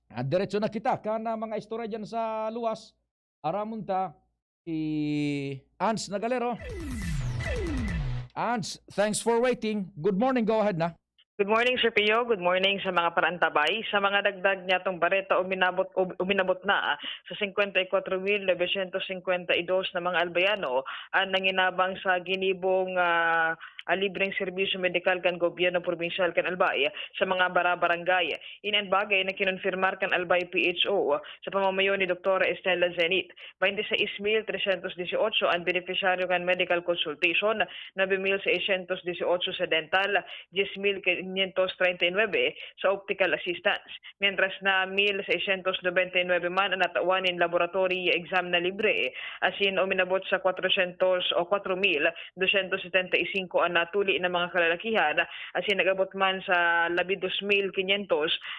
diretso na kita. Kana mga istorya dyan sa luwas, aramon ta si Ans Nagalero. Ans, thanks for waiting. Good morning, go ahead na. Good morning, Sir Pio. Good morning sa mga parantabay. Sa mga dagdag niya itong bareta, uminabot na sa 54,952 na mga albayano ang nanginabang sa ginibong libreng serbisyo medikal kan gobyerno probinsyal kan Albay sa mga barabarangay. Inanbagay na kinonfirmar kan Albay PHO sa pamamayo ni Dr. Estela Zenit. 26,318 ang beneficiaryo kan medical consultation, 9,618 sa dental, 10,539 sa optical assistance. Mientras na 1,699 man ang natawanin laboratory exam na libre, asin uminabot sa 400 o 4,275 natuli ng mga kalalakihan asin nagabot man sa 12,500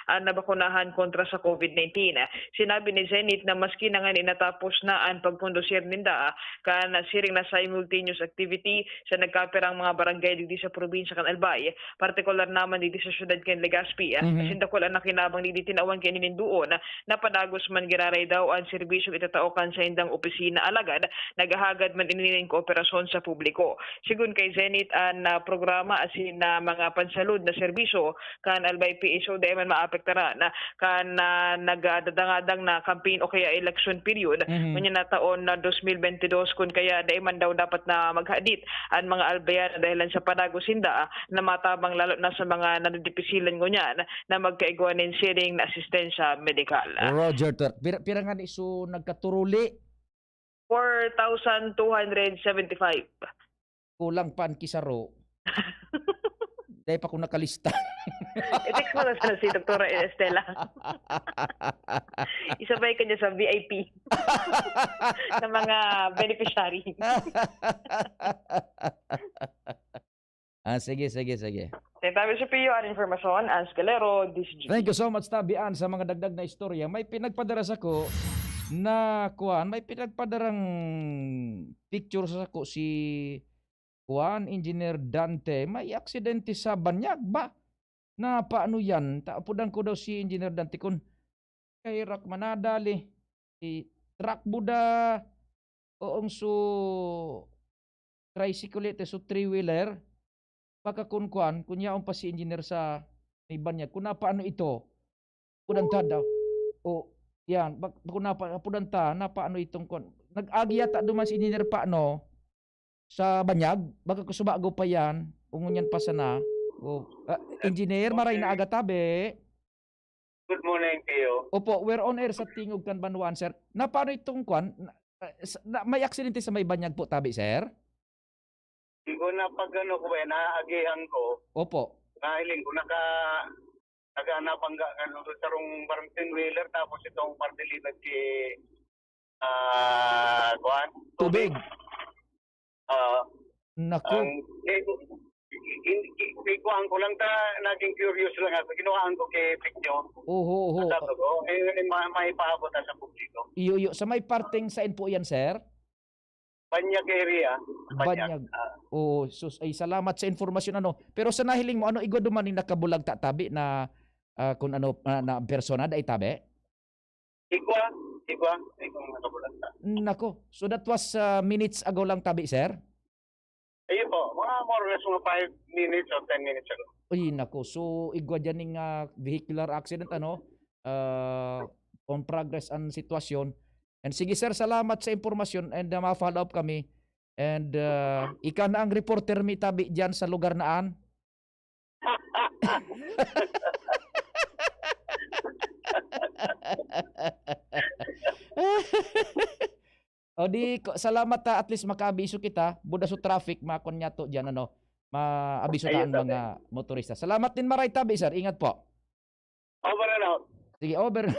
ang nabakunahan kontra sa COVID-19. Sinabi ni Zenit na maski na nga natapos na ang pagkondusir ninda kan siring na simultaneous activity sa nagkaperang mga barangay digdi sa probinsya kan Albay, partikular naman dito sa syudad ken Legazpi. Kasi dakol ang nakinabang dito tinawan ken nininduon na padagos man giraray daw ang serbisyo itataukan sa indang opisina alagad nagahagad man inining kooperasyon sa publiko. Sigun kay Zenith an programa asin na mga pansalud na serbisyo kan albay PSO di man maapektaran kan nagadadangadang na campaign o kaya election period kunya na taon na 2022 kun kaya di man daw dapat na maghadit ang mga albayan dahilan sa padagos hinda na matabang lalo na sa mga nadidipisilan ngunyan na magkaigwanin siring na asistensya medikal. Roger, pira nga ni so nagkaturuli 4,275. kulang pan kisaro. Dahil pa ko nakalista. I-text mo na sana si Dr. Estela. Isabay ka niya sa VIP ng mga beneficiary. Sige. Tabi sa PIO ang informasyon, Ans Calero, DCG. Thank you so much, Tabian, sa mga dagdag na istorya. May pinagpadaras ako na may pinagpadarang picture sa ako si Engineer Dante. May aksidente sa Banyag ba? Na paano yan? Taapudan ko daw si Engineer Dante kun kay rak manadali. Truck buda oong so tricycle so three-wheeler. Baka kuan kunyaon pa si engineer sa may Banyag. Kung paano ito? Pudanta daw. O yan, kung pudanta na paano itong kun. Nag-agi yata duman si engineer paano sa Banyag. Baka kusubago pa yan. Ungunyan pa sana. Engineer, maray na aga tabi. Good morning, Tio. Opo, we're on air sa Tingog kan Banwan, sir. Na paano itong kuan? May aksidente sa may Banyag po tabi, sir? Hindi ko na pag ko ba, naagihan ko. Opo. Nahiling ko nag-anapangga doon sa rong parang 10-wheeler tapos itong partilidad si Tubig. Naku. Ikuhaan ko lang naging curious lang ako. Kinuhaan ko kay Picnyo. Oho. May paabot na sa publiko. Iyo. Sa may parting saan po yan, sir? Banyag area. Banyag. Ay salamat sa informasyon Pero sa nahiling mo igo duman ni nakabulag tabi na kung na persona da itabi? Igwa nakabulag ta. Nako. So that was minutes ago lang tabi, sir? Ayun po, mga more or less mga 5 minutes or 10 minutes ago. Uy, nako. So igwa dyan ng vehicular accident on progress ang sitwasyon. And sige sir, salamat sa impormasyon and ma-follow up kami. And ika na ang reporter mi tabi dyan sa lugar naan. Salamat at least makaabiso kita. Buda sa traffic, makon to dyan maabiso taan mga motorista. Salamat din maray tabi sir, ingat po. Over and out. Sige, over.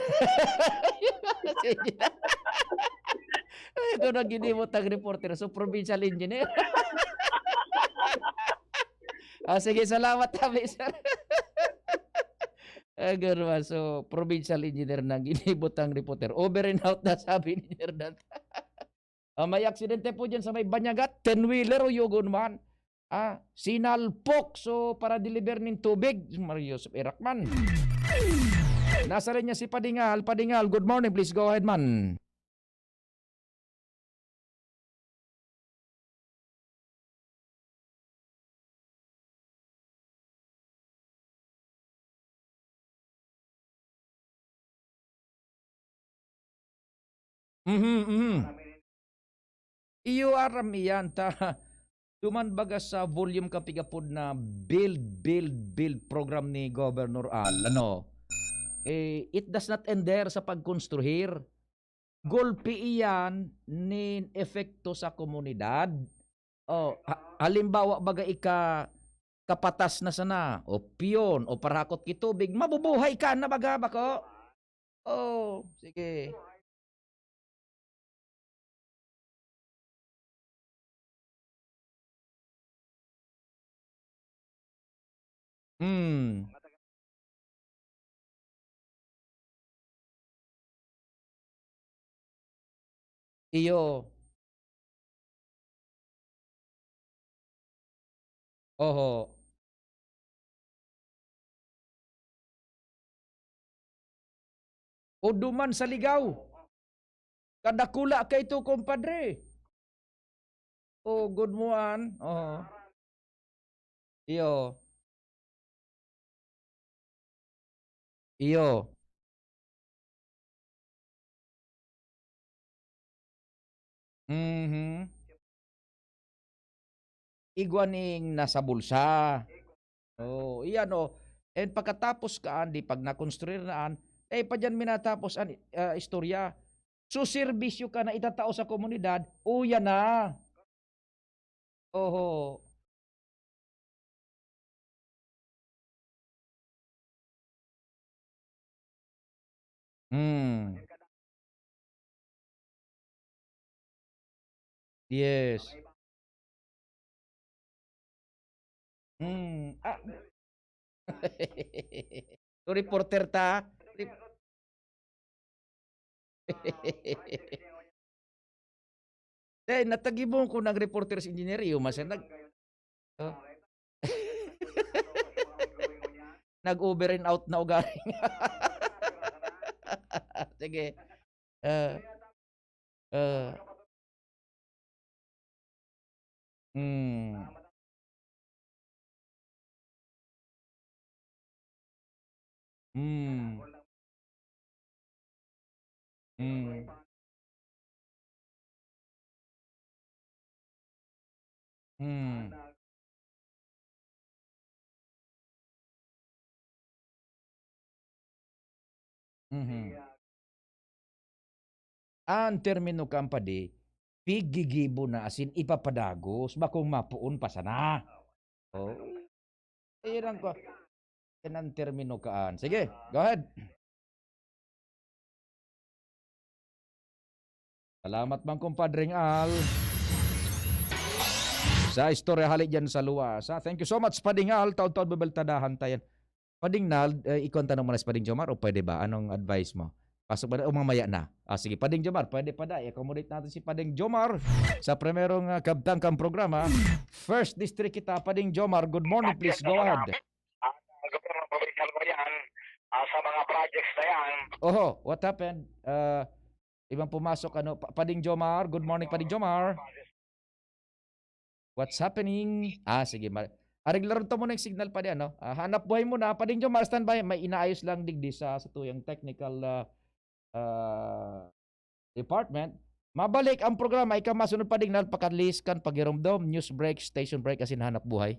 Sige. Ito na ginimot ang reporter. So, provincial engineer. Sige, salamat tabi, sir. Ganun. So, provincial engineer na ginimot ang reporter. Over and out na sabi ni Engineer Dante. May aksidente po dyan sa may Banyagat. 10-wheeler o yugon man. Sinalpok. So, para deliver ng tubig. Mario Irakman. Nasa rin niya si Padingal. Padingal, good morning. Please go ahead, man. Iyo aram iyan ta. Duman baga sa volume kapigapod na build program ni Governor Al. It does not end there sa pagkonstruhir. Golpe iyan nin efekto sa komunidad. Halimbawa baga kapatas na sana o piyon o parakot kitubig, mabubuhay ka na baga bako. Sige. Iyo. Oho. O duman sa ligaw. Kadakula kay to, kompadre. Oh, good morning. Oh. Iyo. Iyo. Mhm. Igwaning nasa bulsa. Oh, iyan oh. And pagkatapos kaan, di pag nakonstruir naan, pa dyan minatapos ang istorya. So, serbisyo ka na itatao sa komunidad, yan na. Oho. Yes. So, reporter ta. Natagibong ko ng reporter sa engineer, mas nag-over and out na ugaling. Sige. Ang termino kampadi, pigigibo na asin ipapadagos, bakong mapuon pa sana. Oh. Ayan ko. Yan ang termino kaan. Sige, go ahead. Salamat bang kumpadring Al. Sa istorya halik dyan sa luwas. Thank you so much, Pading Al. Taon-taon babaltadahan tayo. Pading Nal, ikonta naman sa Pading Jomar o pwede ba? Anong advice mo? Pasok ba o mamaya na? Sige, Pading Jomar, pwede pa da. I-accommodate natin si Pading Jomar sa primerong kabtangkang programa. First District kita, Pading Jomar. Good morning, please. Go ahead. Sa mga projects na yan. Oho, what happened? Ibang pumasok, Pading Jomar. Good morning, Pading Jomar. What's happening? Sige. Reglaron to muna yung signal pa di, hanap buhay mo na. Pading Jomar, standby. May inaayos lang digdi sa tuyang technical department. Mabalik ang programa. Ikaw masunod Pading Nal, pakalis kan pagiromdom, news break, station break, asin hanap buhay.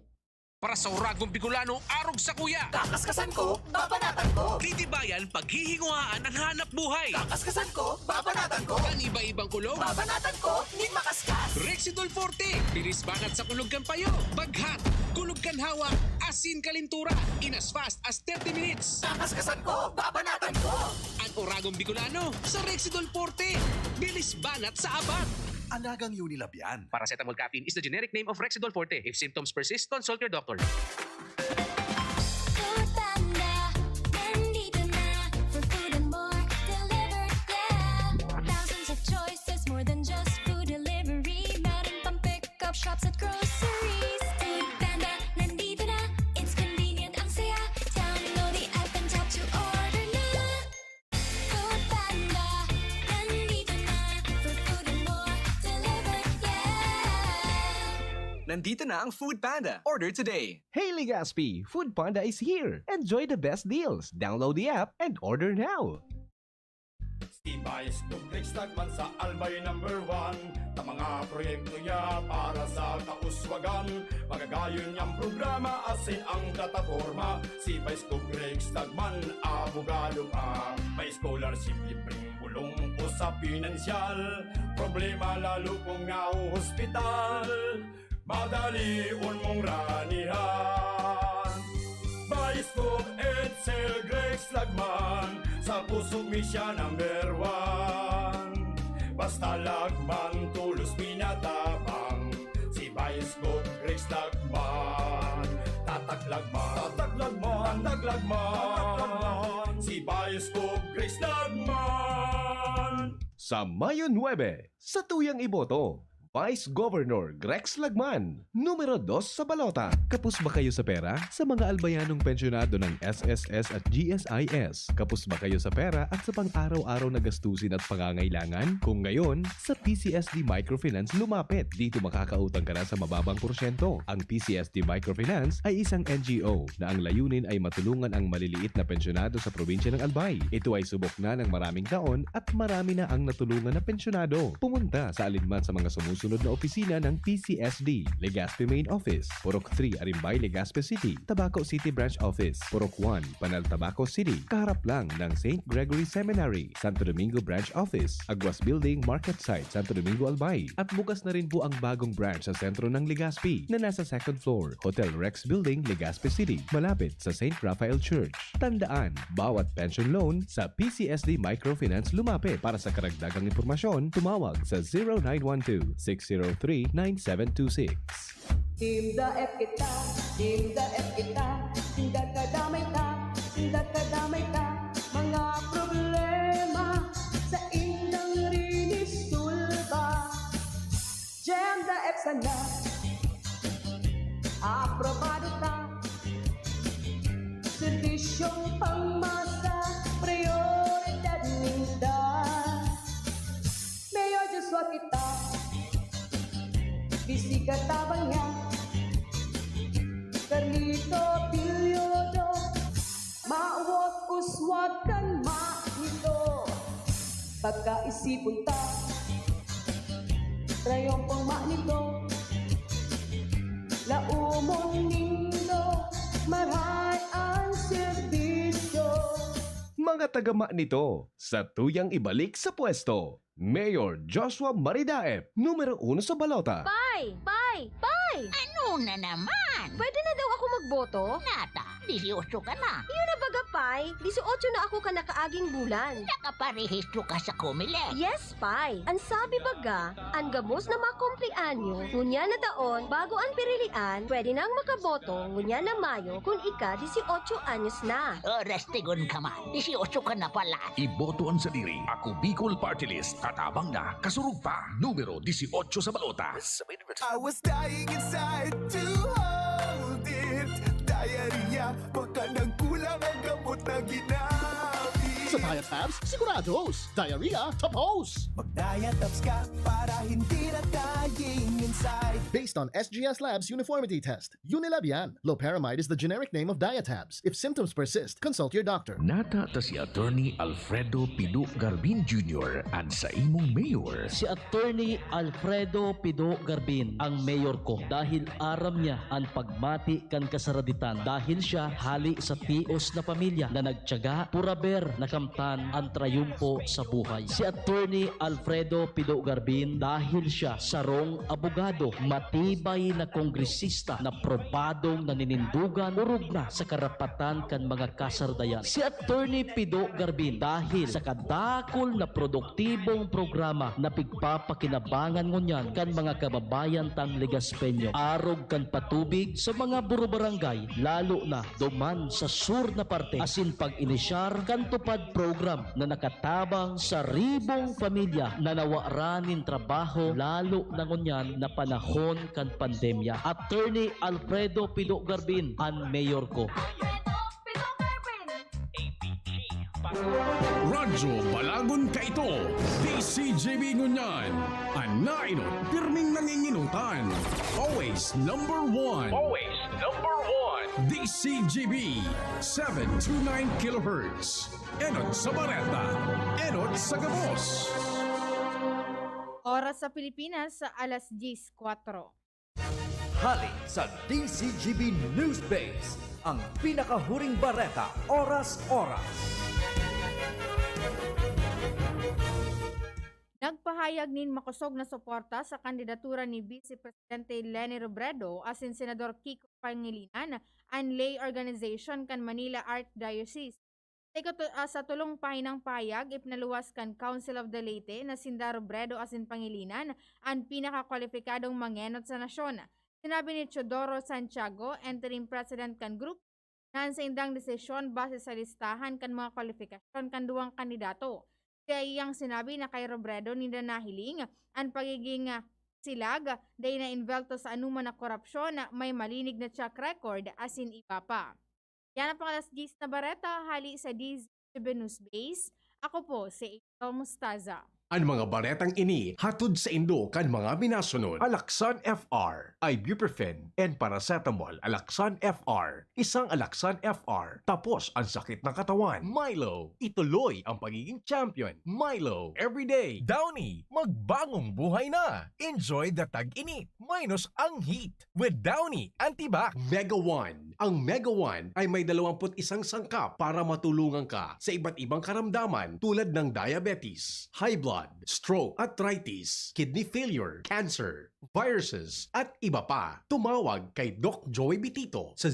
Para sa Uragong Bicolano, arog sa kuya. Kakaskasan ko, babanatan ko. Titibayan, paghihinguhaan ang hanap buhay. Kakaskasan ko, babanatan ko. Iba-ibang kulog. Babanatan ko, ni makaskas. Rexidol Forte, bilis banat sa kulog kan payo. Baghat, kulog kan hawak, asin kalintura. In as fast as 30 minutes. Kakaskasan ko, babanatan ko. Ang Uragong Bicolano sa Rexidol Forte. Bilis banat sa abat. Alagang Unilab yan. Paracetamol caffeine is the generic name of Rexidol Forte. If symptoms persist, consult your doctor. Thousands of choices, more than just food delivery. Meron pang pick-up shops at groceries. Food Panda, nandito na. It's convenient, ang saya. Download the app and tap to order na. Food Panda, nandito na. For food and more delivered, yeah. Nandito na ang Food Panda. Order today. Hey Legazpi, Food Panda is here. Enjoy the best deals. Download the app and order now. Tibay Stuplex Tagman sa Albay #1. Ta mga proyekto niya para sa kauswagan. Magagayon niyang programa asin ang plataforma. Si Vice Stuplex Tagman, abogado pa. May scholarship, libreng bulong o sa pinansyal. Problema lalo kung nga hospital. Madali mong ranihan. Vice Stop Edsel Grex Lagman. Sa puso mi siya #1. Basta lagman tulos minatabang. Si Vice Stop Grex Lagman. Tataglagman, tataglagman. Si Vice Stop Grex Lagman. Sa Mayo 9, sa tuyang iboto, Vice Governor Grex Lagman, numero 2 sa balota. Kapos ba kayo sa pera? Sa mga albayanong pensyonado ng SSS at GSIS, kapos ba kayo sa pera at sa pang-araw-araw na gastusin at pangangailangan? Kung ngayon, sa PCSD Microfinance lumapit. Dito makakautang ka na sa mababang porsyento. Ang PCSD Microfinance ay isang NGO na ang layunin ay matulungan ang maliliit na pensyonado sa probinsya ng Albay. Ito ay subok na ng maraming taon at marami na ang natulungan na pensyonado. Pumunta sa alinman sa mga sumusunod na opisina ng PCSD, Legazpi Main Office, Purok 3, Arimbay, Legazpi City, Tabaco City Branch Office, Purok 1, Panal, Tabaco City, kaharap lang ng St. Gregory Seminary, Santo Domingo Branch Office, Aguas Building, Market Site, Santo Domingo, Albay. At bukas na rin po ang bagong branch sa sentro ng Legazpi na nasa second floor, Hotel Rex Building, Legazpi City, malapit sa St. Raphael Church. Tandaan, bawat pension loan sa PCSD Microfinance lumapit. Para sa karagdagang impormasyon, tumawag sa 0912-603-9726. Team F kita, hindat kadamay ka, mga problema sa indang rinisulba. Jam the F sana, aprobado ka, servisyong pangmasa, prioridad ninda. Mayor Joshua kita, bisika tabang niya, Carlito Pilyodo, mawag uswag kan maito. Pagkaisipon ta, trayong pang manito, laumon nindo, marhay ang serbisyo. Mga tagama nito, sa tuyang ibalik sa pwesto, Mayor Joshua Maridaep, numero 1 sa balota. Pai! Ano na naman? Pwede na daw ako magboto? Nata, 18 ka na. Yun na baga, Pai. 18 na ako ka nakaaging bulan. Nakaparehistro ka sa Comelec. Yes, Pai. Ang sabi baga, ang gamos na makumplianyo, ngunya na taon, bago ang pirilian, pwede nang makaboto, ngunya na Mayo, kung ika 18 anyos na. Oras tigon ka man, 18 ka na pala. Ibotoan sa diri, ako Bicol Party List, katabang na, kasurug pa, numero 18 sa balota. I was dying inside to hold it. Diarrhea, baka nang kulang ang gamot na ginamit. Sa Diet Tabs, sigurados. Diarrhea, tapos. Mag-diet tabs ka para hindi na dying inside. Based on SGS Labs Uniformity Test, Unilab yan. Loperamide is the generic name of Diet Tabs. If symptoms persist, consult your doctor. Nata ta si Attorney Alfredo Pido Garbin Jr. and sa imong mayor. Si Attorney Alfredo Pido Garbin ang mayor ko dahil aram niya ang pagmati kan kasaraditan dahil siya hali sa tios na pamilya na nagtiyaga puraber na kamtan ang trayumpo sa buhay. Si Attorney Alfredo Pido Garbin dahil siya sarong abogado, matibay na kongresista na probadong naninindugan urog na sa karapatan kan mga kasardayan. Si Attorney Pido Garbin dahil sa kadakol na produktibong programa na pigpapakinabangan ngunyan kan mga kababayan tan Legaspeño. Arog kan patubig sa mga buro-barangay, lalo na duman sa sur na parte, asin pag-inisyar kan tupad program na nakatabang sa ribong pamilya na nawaranin trabaho lalo na ngunyan na panahon kan pandemya. Attorney Alfredo Pido Garbin ang mayor ko. Radyo Balagon ka ito, DCJB Ngunyan, anainot, pirming nanginginutan, always number one, DCJB, 729 kHz, enot sa Bareta, enot sa Gabos. Oras sa Pilipinas sa alas 10:04. Hali sa DCGB News Base, ang pinakahuring bareta, oras-oras. Nagpahayag nin makusog na suporta sa kandidatura ni Vice Presidente Leni Robredo asin Senador Kiko Pangilinan ang lay organization kan Manila Archdiocese. Sa tulong pahinang payag, ipnaluwas kan Council of the Leyte na sinda Robredo asin Pangilinan ang pinakakwalipikadong mangenot sa nasyon. Sinabi ni Teodoro Santiago, interim president kan group, na sa indang desisyon base sa listahan kan mga kwalifikasyon kan duwang kandidato. Kaya iyang sinabi na kay Robredo ninda nahiling ang pagiging silag, day na invelto sa anuman na korupsyon na may malinig na track record as in iba pa. Yan ang pangalas 10 na bareta, hali sa DZGB News Base. Ako po si April Mustaza. Ang mga baretang ini hatod sa Indo kan mga minasunod. Alaksan FR, ibuprofen, and paracetamol. Alaksan FR, isang Alaksan FR. Tapos ang sakit ng katawan. Milo, ituloy ang pagiging champion. Milo, everyday. Downy, magbagong buhay na. Enjoy the tag-init minus ang heat with Downy Antibac. Mega One. Ang Mega One ay may 21 sangkap para matulungan ka sa iba't ibang karamdaman tulad ng diabetes, high blood, stroke, arthritis, kidney failure, cancer, viruses, at iba pa. Tumawag kay Doc Joey Bitito sa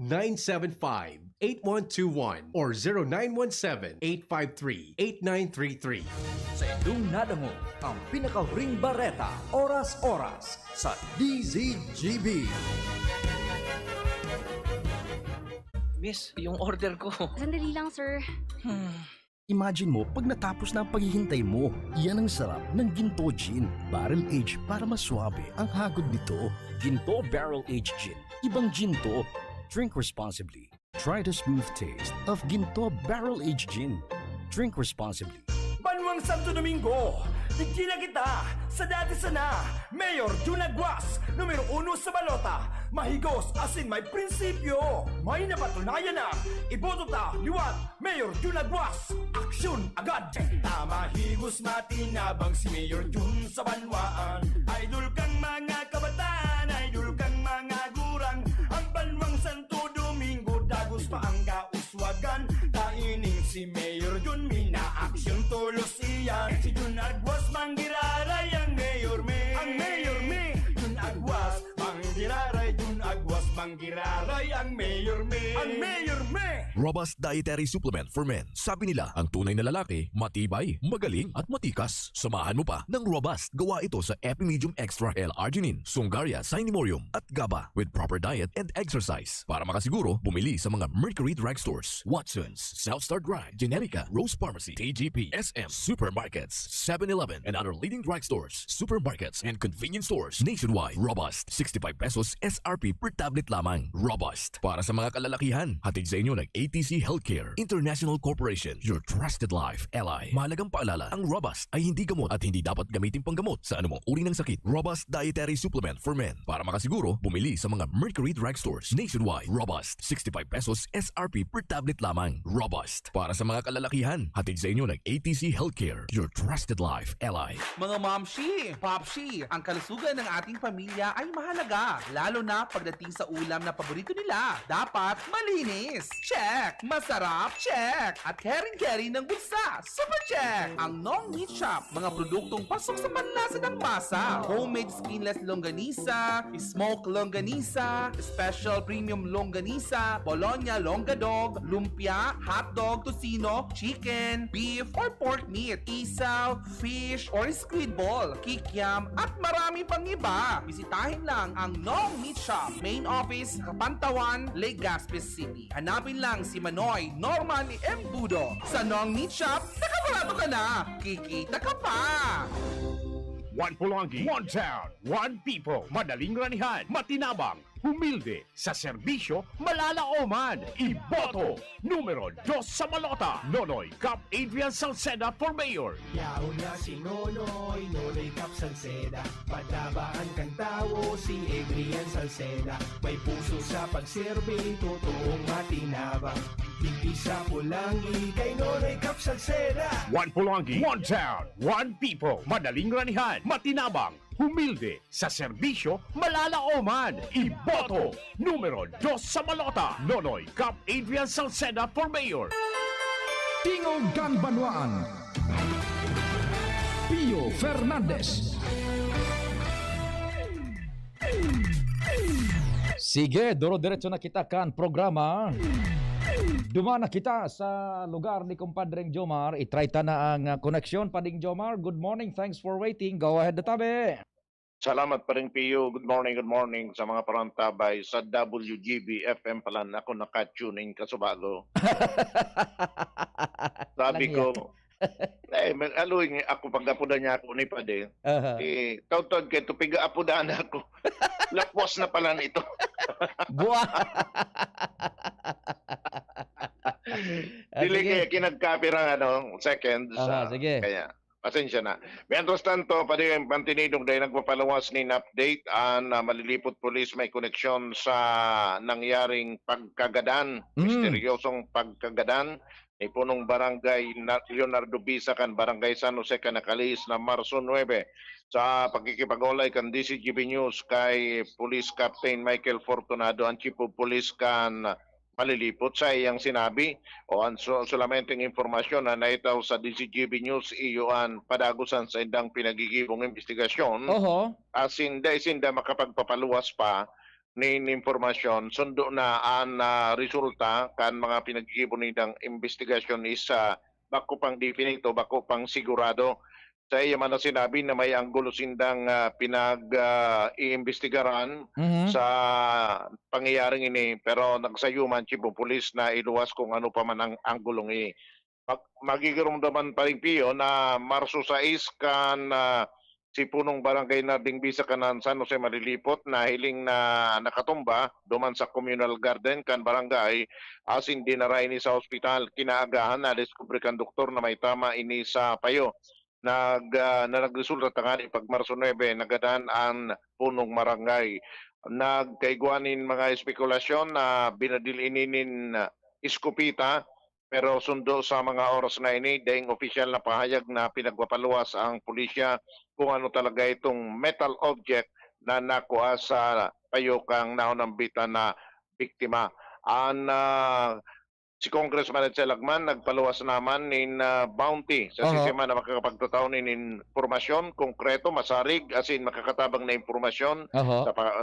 0998-975-8121 or 0917-853-8933. Sa inyong nadango, ang pinakahuring bareta, oras-oras sa DZGB. Miss, yung order ko. Sandali lang, sir. Imagine mo pag natapos na ang paghihintay mo. Yan ang sarap ng Ginto Gin. Barrel Age para maswabe ang hagod nito. Ginto Barrel Age Gin. Ibang ginto. Drink responsibly. Try the smooth taste of Ginto Barrel Age Gin. Drink responsibly. Banwang Santo Domingo, digdi na kita sa dati sana. Mayor Jun Aguas, numero 1 sa balota. Mahigos as in may prinsipyo. May napatunayan na. Iboto ta, liwat, Mayor Jun Aguas. Aksyon agad. Tama higos matinabang si Mayor Jun sa banwaan. Idol kang mga kabataan, idol kang mga gurang. Ang Banwang Santo Domingo, dagos pa ang kauswagan. Taining si Mayor Jun, mina-aksyon tulos iyan. Si Jun Aguas, manggiraray ang Mayor Me. Ang Mayor Me, Jun Aguas, manggiraray. Jun Aguas, manggiraray ang Mayor Me. Ang Mayor Me. Robust Dietary Supplement for Men. Sabi nila, ang tunay na lalaki, matibay, magaling at matikas. Samahan mo pa ng Robust. Gawa ito sa Epimedium Extra L-Arginine, Sungaria Sinimorium at GABA with proper diet and exercise. Para makasiguro, bumili sa mga Mercury Drugstores, Watson's, Southstar Drug, Generica, Rose Pharmacy, TGP, SM, Supermarkets, 7-Eleven, and other leading drugstores, supermarkets, and convenience stores nationwide. Robust, 65 pesos SRP per tablet lamang. Robust. Para sa mga kalalakihan, hatid sa inyo ng ATC Healthcare International Corporation, your trusted life ally. Mahalagang paalala, ang Robust ay hindi gamot at hindi dapat gamitin panggamot sa anumang uri ng sakit. Robust Dietary Supplement for Men. Para makasiguro, bumili sa mga Mercury Drugstores nationwide. Robust, 65 pesos SRP per tablet lamang. Robust. Para sa mga kalalakihan, hatid sa inyo ng ATC Healthcare, your trusted life ally. Mga momshi, popshi, ang kalusugan ng ating pamilya ay mahalaga, lalo na pagdating sa ulam na paborito nila. Dapat malinis. Check! Masarap? Check! At caring-caring ng bulsa? Super check! Ang Nong Meat Shop, mga produktong pasok sa panlasa ng masa. Homemade skinless longganisa, smoked longganisa, special premium longganisa, Bologna longadog, lumpia, hotdog, tocino, chicken, beef, or pork meat, isaw, fish, or squid ball, kikiam, at marami pang iba. Bisitahin lang ang Nong Meat Shop, main office, Kapantawan, Legazpi City. Hanapin lang si Manoy Norman M. Budo. Sa Nong Meat Shop, nakabarado ka na. Kikita ka pa! One Pulangi, one town, one people. Madaling ranihan, matinabang, humilde, sa serbisyo, malalaoman. Iboto, numero 2 sa balota. Nonoy Cap Adrian Salceda for Mayor. Yaon na si Nonoy, Nonoy Cap Salceda. Patabaan kang tao, si Adrian Salceda. May puso sa pagserbi, totoong matinabang. Hindi sa Pulangi, kay Nonoy Cap Salceda. One Pulangi, one town, one people. Madaling ranihan, matinabang, humilde, sa serbisyo, malalaoman. Iboto, numero 2 sa balota. Nonoy Cap Adrian Salceda for Mayor. Tingog kan Banwaan, Pio Fernandez. Sige, duro-diretso na kita kan programa. Dumana kita sa lugar ni Kumpadreng Jomar. I-try ta na ang koneksyon. Pading Jomar, good morning. Thanks for waiting. Go ahead, Databe. Salamat pa rin, Pio. Good morning sa mga parantabay sa WGB FM pala na ako naka-tuning kasubago. Sabi ko, Aluin ako pag-apuda niya ako ni Pade. Aha. Tautod kay tupiga apudaan ako. Lapwas na pala nito. Buwa. Dili kaya kinagkapira seconds. Aha, sige. Kaya pasensya na. Mientras tanto, Pade, pantinidong dahil nagpapalawas ni update ang malilipot police may koneksyon sa nangyaring pagkagadan, misteryosong pagkagadan ni punong barangay Leonardo Bisa kan barangay San Jose Canacaliz na Marso 9 sa pagkikipag-ulay kan DCGB News kay Police Captain Michael Fortunado ang Chief of Police kan malilipot sa iyang sinabi o ang solamenteng informasyon na naitaw sa DCGB News iyoan padagusan sa indang pinagigibong investigasyon. Sinda makapagpapaluwas pa ni informasyon sundo na ang resulta kan mga pinagigibong nitang investigasyon is bako pang definito, bako pang sigurado. Sa iya man na sinabi na may anggulo sindang pinag-iimbestigaran sa pangyayaring ini pero nagsayuman Chief of Police na iluwas kung ano pa man ang anggulong ini. Magigirumdaman pa rin piyo na Marso 6 kan si punong barangay Narding Bisa kanan San Jose malilipot na hiling na nakatumba duman sa communal garden kan barangay asin dinaray ni sa ospital kinaagahan na diskubre kan doktor na may tama ini sa payo. Nagresulta tangani pag Marso 9 nagadaan ang punong barangay. Nagkaiguanin mga espekulasyon na binadilinin iskupita pero sundo sa mga oras na ini daing opisyal na pahayag na pinagpapaluwas ang pulisya kung ano talaga itong metal object na nakuha sa payokang naunambitan na biktima. Si Congressman Edsel Lagman nagpaluwas naman in bounty sa sistema na makakapagtataon in informasyon konkreto, masarig, as in makakatabang na informasyon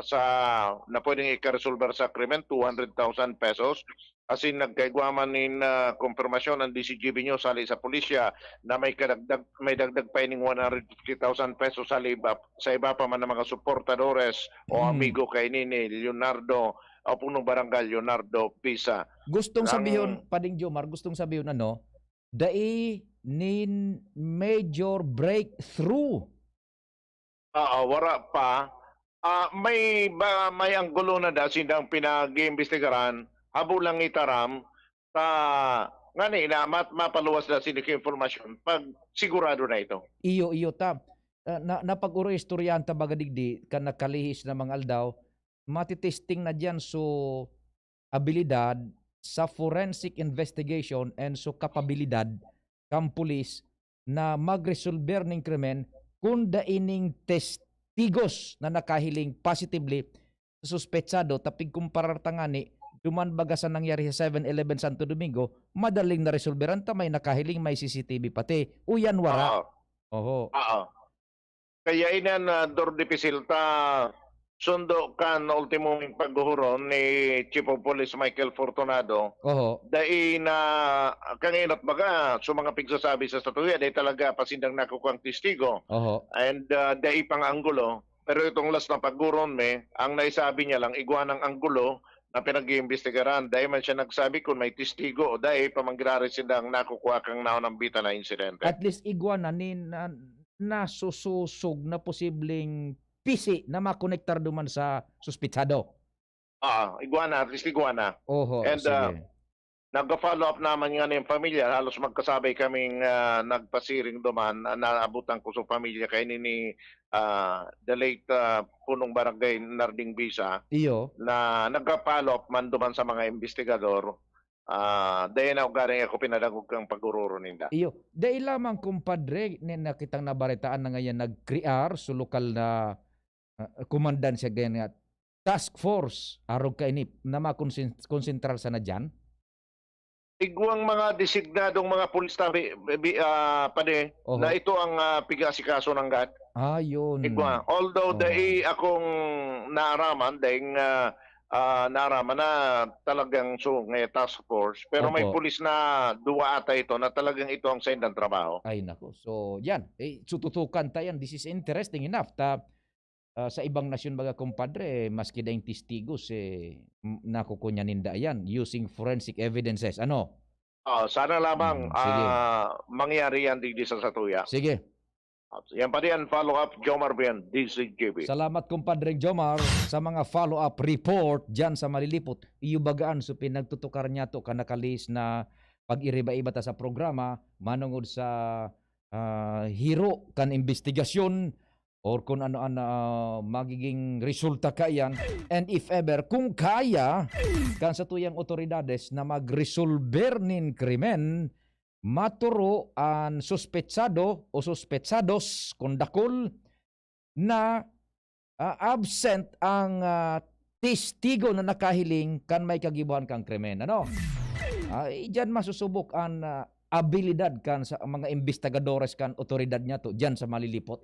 sa na pwedeng ikaresolver sa krimen, 200,000 pesos. As in nagkaigwaman in konfirmasyon ng DCGB nyo sali sa pulisya na may dagdag pa ining 150,000 pesos sa iba pa man ng mga suportadores o amigo kay ni Leonardo o punong barangay Leonardo Pisa. Gustong sabihin, Pading Jomar, gustong sabihin dai nin major breakthrough. Wala pa. May anggulo na da sindang pinag-iimbestigaran habulang itaram sa ngani na mapaluwas na sinik informasyon pag sigurado na ito. Iyo ta. Napag-uro istoryanta bagadigdi kan nakalihis na mga aldaw matitesting na diyan so abilidad sa forensic investigation and so kapabilidad kam pulis na magresolver ng krimen kung daining testigos na nakahiling positively suspetsado tapig kumparar tangani duman baga sa nangyari sa 7-Eleven Santo Domingo madaling na resolveran ta may nakahiling may CCTV pati uyan wara. Kaya inan Dor Dipisil ta sundo kan ultimo paghuhuron ni Chief of Police Michael Fortunado. Dai na kanginot baga so mga pigsasabi sa statuya dai talaga pasindang nakukuang testigo. And dai pang anggulo pero itong last na paghuron ang naisabi niya lang iguanang anggulo na pinag-iimbestigaran dahil man siya nagsabi kung may testigo o dahil pamanggirari silang nakukuha kang naunambita na insidente. At least iguana ni nasususog na posibleng PC na makonektar duman sa suspitsado. Iguana, at least iguana. And nag-follow up naman nga ng pamilya, halos magkasabay kaming nagpasiring duman, naabutan ko sa pamilya kay ni the late punong barangay Narding Bisa. Na nag-follow up man duman sa mga investigador. Dahil na galing ako pinadagog kang pag-ururo ninda. Dahil lamang kumpadre, nakitang nabaritaan na ngayon nag-crear sa lokal na kumandan siya ganyan nga task force arog kainip na makonsentrar sa na dyan? Iguang mga designadong mga pulis Pade na ito ang pigasikaso ng GAD. Yun. Iguang. Although dahil akong naaraman naaraman na talagang task force pero may pulis na duwa ata ito na talagang ito ang sa indang trabaho. Ay nako. So yan, sututukan tayo. This is interesting enough. Sa ibang nasyon baga kumpadre, maski daing testigos nakukunya ninda yan using forensic evidences. Sana lamang Sige. mangyari yan digdi sa Satuya. Sige. Yan pa rin, follow-up, Jomar Bian, DCGB. Salamat kumpadre Jomar sa mga follow-up report dyan sa Malilipot. Iyubagaan so pinagtutukar niya to kanakalis na pag-iriba-iba ta sa programa manungod sa hiro kan investigasyon or kung ano magiging resulta kayan, and if ever kung kaya kan sa tuyang otoridades na magresolver nin krimen, maturo ang suspetsado o suspetsados kung dakol na absent ang testigo na nakahiling kan may kagibuhan kang krimen. Ano? Diyan masusubok ang abilidad kan sa mga investigadores kan otoridad niya to diyan sa Malilipot.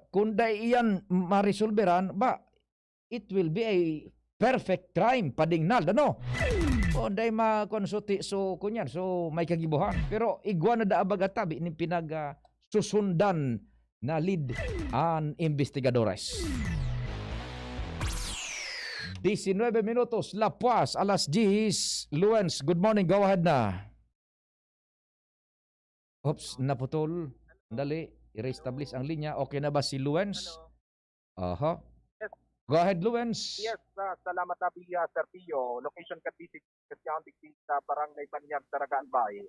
Kung iyan maresolveran ba, it will be a perfect crime padingnal, ano? O day makonsulti so kunyan, so may kagibuhan. Pero igwa na daabag atabi ni pinag susundan na lead an investigadores. 19 minutos, La Paz, alas 10. Luens, good morning, go ahead na. Oops, naputol. Dali, i-reestablish ang linya. Okay na ba si Luens? Aha. Go ahead, Luens. Yes, salamat na Sir Pio. Location Cavite County sa Barangay Panyag, Taragaan Bay.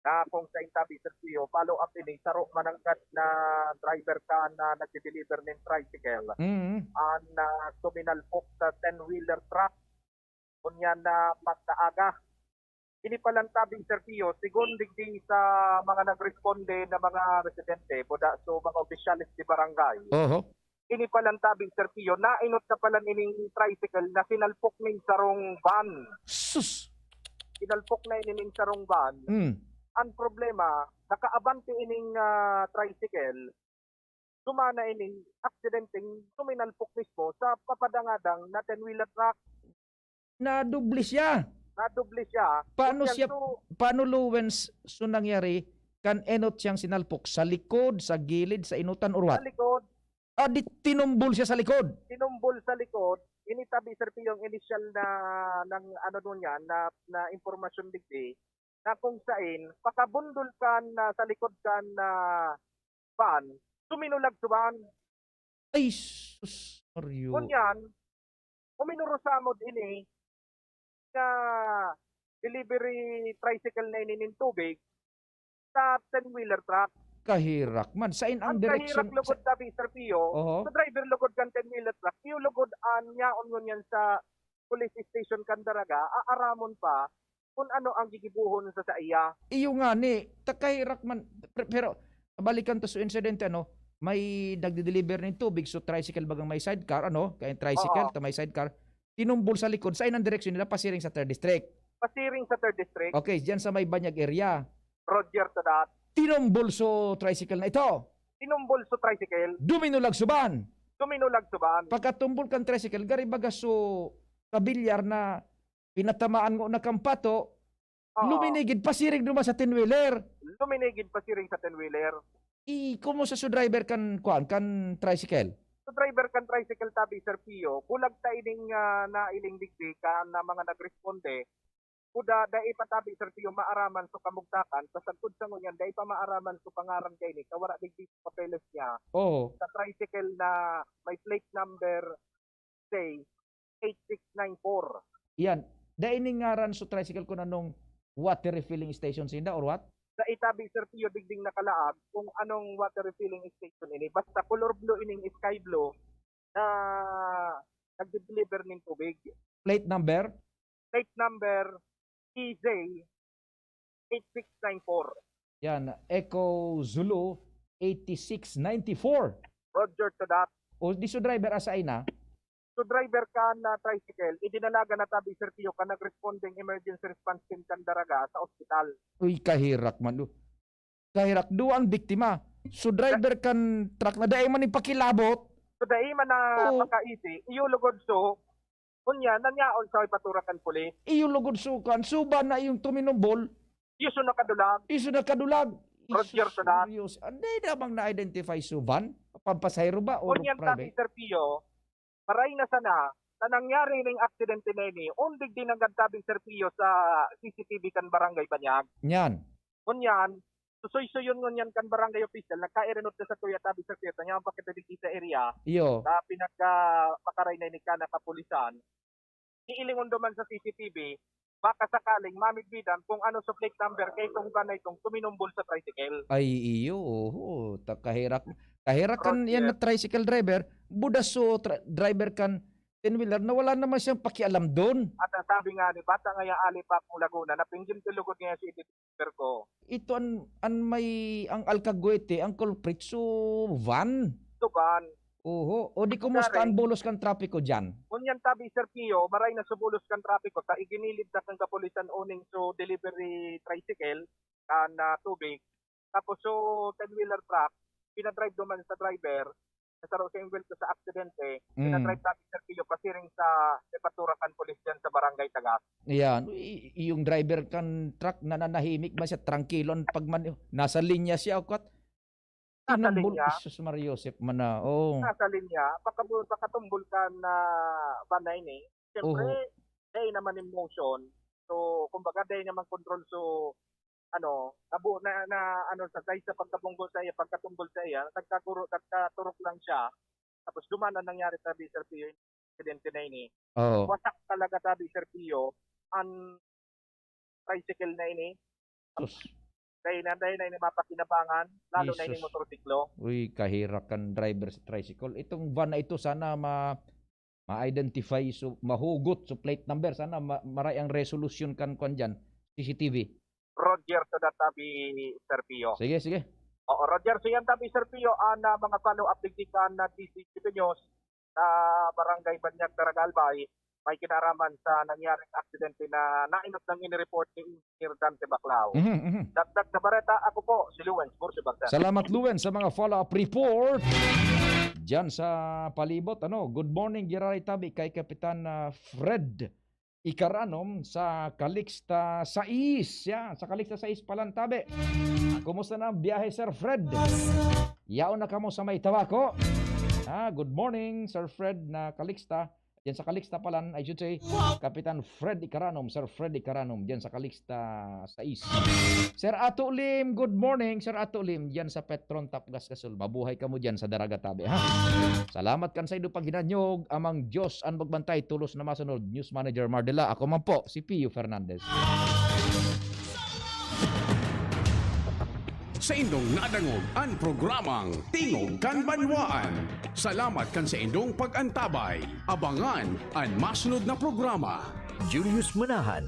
Na kung sa intabi Sir Pio, follow up ini saro manangkat na driver ka na nagde-deliver ng tricycle. Ang terminal po sa 10-wheeler truck. Kunya na pagtaaga. Ini palang tabing Sir Pio, sigon digdi sa mga nagresponde na mga residente, boda so mga opisyalis di barangay. Ini palang tabing Sir Pio, nainot na pala ining tricycle na sinalpok ning sarong van. Sus! Sinalpok na ining sarong van. Ang problema, nakaabante ining tricycle, sumana ining aksidenteng suminalpok mismo sa papadangadang na 10-wheeler truck. Nadubli siya. Paano Luwens so nangyari? Kan enot siyang sinalpok sa likod, sa gilid, sa inutan or what? Sa likod. Di tinumbol siya sa likod. Tinumbol sa likod. Initabi Sir P yung initial na ng ano doon yan na impormasyon digdi na kung saan pakabundol kan sa likod kan van, suminulag suban. Ay sus Mario. Kunyan, uminurusamo ini na delivery tricycle na inin tubig sa 10-wheeler truck. Kahirak man. Sain ang direksyon? Kahirak lugod tabi Sir Pio. Sa driver lugod kan 10-wheeler truck. Iyo lugod niya on yan sa police station Candaraga. Aaramon pa kung ano ang gigibuhon sa iya. Iyo nga ni. Kahirak man. Pero balikan to sa incident may nagde-deliver ng tubig so tricycle bagang may sidecar kaya tricycle ta may sidecar. Tinumbol sa likod. Sain ang direksyon nila? Pasiring sa 3rd district. Pasiring sa 3rd district. Okay, diyan sa may Banyag area. Roger to that. Tinumbol so tricycle na ito. Tinumbol so tricycle. Duminulag suban. Pagkatumbol kan tricycle, gari baga so kabilyar na pinatamaan mo na kampato, luminigid pasiring duma sa 10-wheeler. Luminigid pasiring sa 10-wheeler. Kumo sa driver kan tricycle? So driver kan tricycle tabi Sir Pio, bulag ta ining na iling digdi ka na mga nagresponde. Kuda dai patabi Sir Pio maaraman so kamugtakan sa sagud sa ngunyan dai pa maaraman so pangaran kay ni kawara digdi papeles niya. Sa tricycle na may plate number say 8694. Yan. Dai ning ngaran so tricycle ko nanong water refilling station sinda or what? Sa itabi Sir Pio digding nakalaag kung anong water refilling station ini basta color blue ining sky blue na nagde-deliver ning tubig. Plate number EJ 8694. Yan, Echo Zulu 8694. Roger to that. O di so driver asay na? So driver ka na tricycle, idinalaga na tabi Sir Pio ka nag-responding emergency response team Candaraga sa ospital. Uy, kahirak man. Kahirak. Duang biktima. So driver kan truck na daay man ipakilabot. So daay man na makaisi. Iyo lugod so kunya nanyaon sa ipaturakan pulis. Iyo lugod sukan, suba na yung tuminumbol. Iso na kadulag. Roger to that. Anday namang na-identify suban? Pampasayro ba? O kunya tabi Sir Pio, maray na sana sa nangyari ning aksidente na ini, undig din ang gantabing serpiyo sa CCTV kan barangay Banyag. Yan. Kunyan, susoy-suyon ngunyan kan barangay official, nagkairinot na sa tuya tabi serpiyo, tanya ang pakita di sa area, Iyo. na pinagpakaray na ni ka na kapulisan, iilingon duman sa CCTV, baka sakaling mamigbidan kung ano sa plate number kay kung ganay itong tuminumbol sa tricycle. Ay iyo, oho, kahirak kan yan na tricycle driver, budaso driver kan 10-wheeler na wala naman siyang pakialam doon. At ang sabi nga ni Bata nga Alipak ng Laguna, napinggin tulugod niya si editor ko. Ito ang alkagwete, ang culprit, so van. Ito van. Oho, o di kumusta ang bulos kan trapiko dyan? Kunyan tabi Sir Pio, maray na subulos kan trapiko, ta iginilid na kang kapulisan uning so delivery tricycle, na tubig. Tapos so 10-wheeler truck, pinadrive duman sa driver, nasaro sa inwell sa aksidente, pinadrive tabi Sir Pio, pasiring sa Epaturakan Police dyan sa Barangay Tagas. Yan, yung driver kan truck nananahimik ba siya, trangkilon pag nasa linya siya o kat? Nasa linya. Jesus Maria Joseph man na, oh. Nasa linya, pakatumbol ka na banay ni. Siyempre, day naman in motion. So, kumbaga day naman control. So, nabuo na sa day sa pagkatumbol sa iya, nagkaturok lang siya. Tapos duman ang nangyari tabi Sir Pio, incidente na ini. Oh. Wasak talaga tabi Sir Pio, ang tricycle na ini. Dahil na ini mapakinabangan, lalo na ini motorsiklo. Uy, kahirak kan driver sa tricycle. Itong van na ito sana ma-identify, so mahugot so plate number, sana maray ang resolution kan dyan, CCTV. Roger to that tabi Sir Pio. Sige. Oo, Roger, so yan tabi Sir Pio, na mga follow-up digdikan na CCTV News sa Barangay Banyag, Taragalbay, may kinaraman sa nangyaring aksidente na nainot ng inireport ni Engineer Dante Baclao. Dagdag na bareta, ako po, si Luwens, Bursi Bagdan. Salamat Luwens sa mga follow-up report. Diyan sa palibot, good morning, Gerard Tabi, kay Kapitan Fred Icaranom sa Calixta 6. Yan, sa Calixta 6 palang Tabi. Kumusta na ang biyahe, Sir Fred? Yaon na kamo sa may tabako. Good morning, Sir Fred na Calixta. Diyan sa Calixta palan, I should say, Kapitan Fred Icaranom, Sir Fred Icaranom, diyan sa Calixta 6. Sir Ato Lim, good morning, Sir Ato Lim, diyan sa Petron Tapgas Kasul. Mabuhay ka mo diyan sa Daragatabi, ha? Salamat kan sa ido pag hinanyog, amang Diyos ang magbantay, tulos na masunod. News Manager Mardela, ako man po, si Pio Fernandez. Sa indong nadangog ang programang Tingog kan Banwaan. Salamat kan sa indong pag-antabay. Abangan ang masunod na programa. Julius Manahan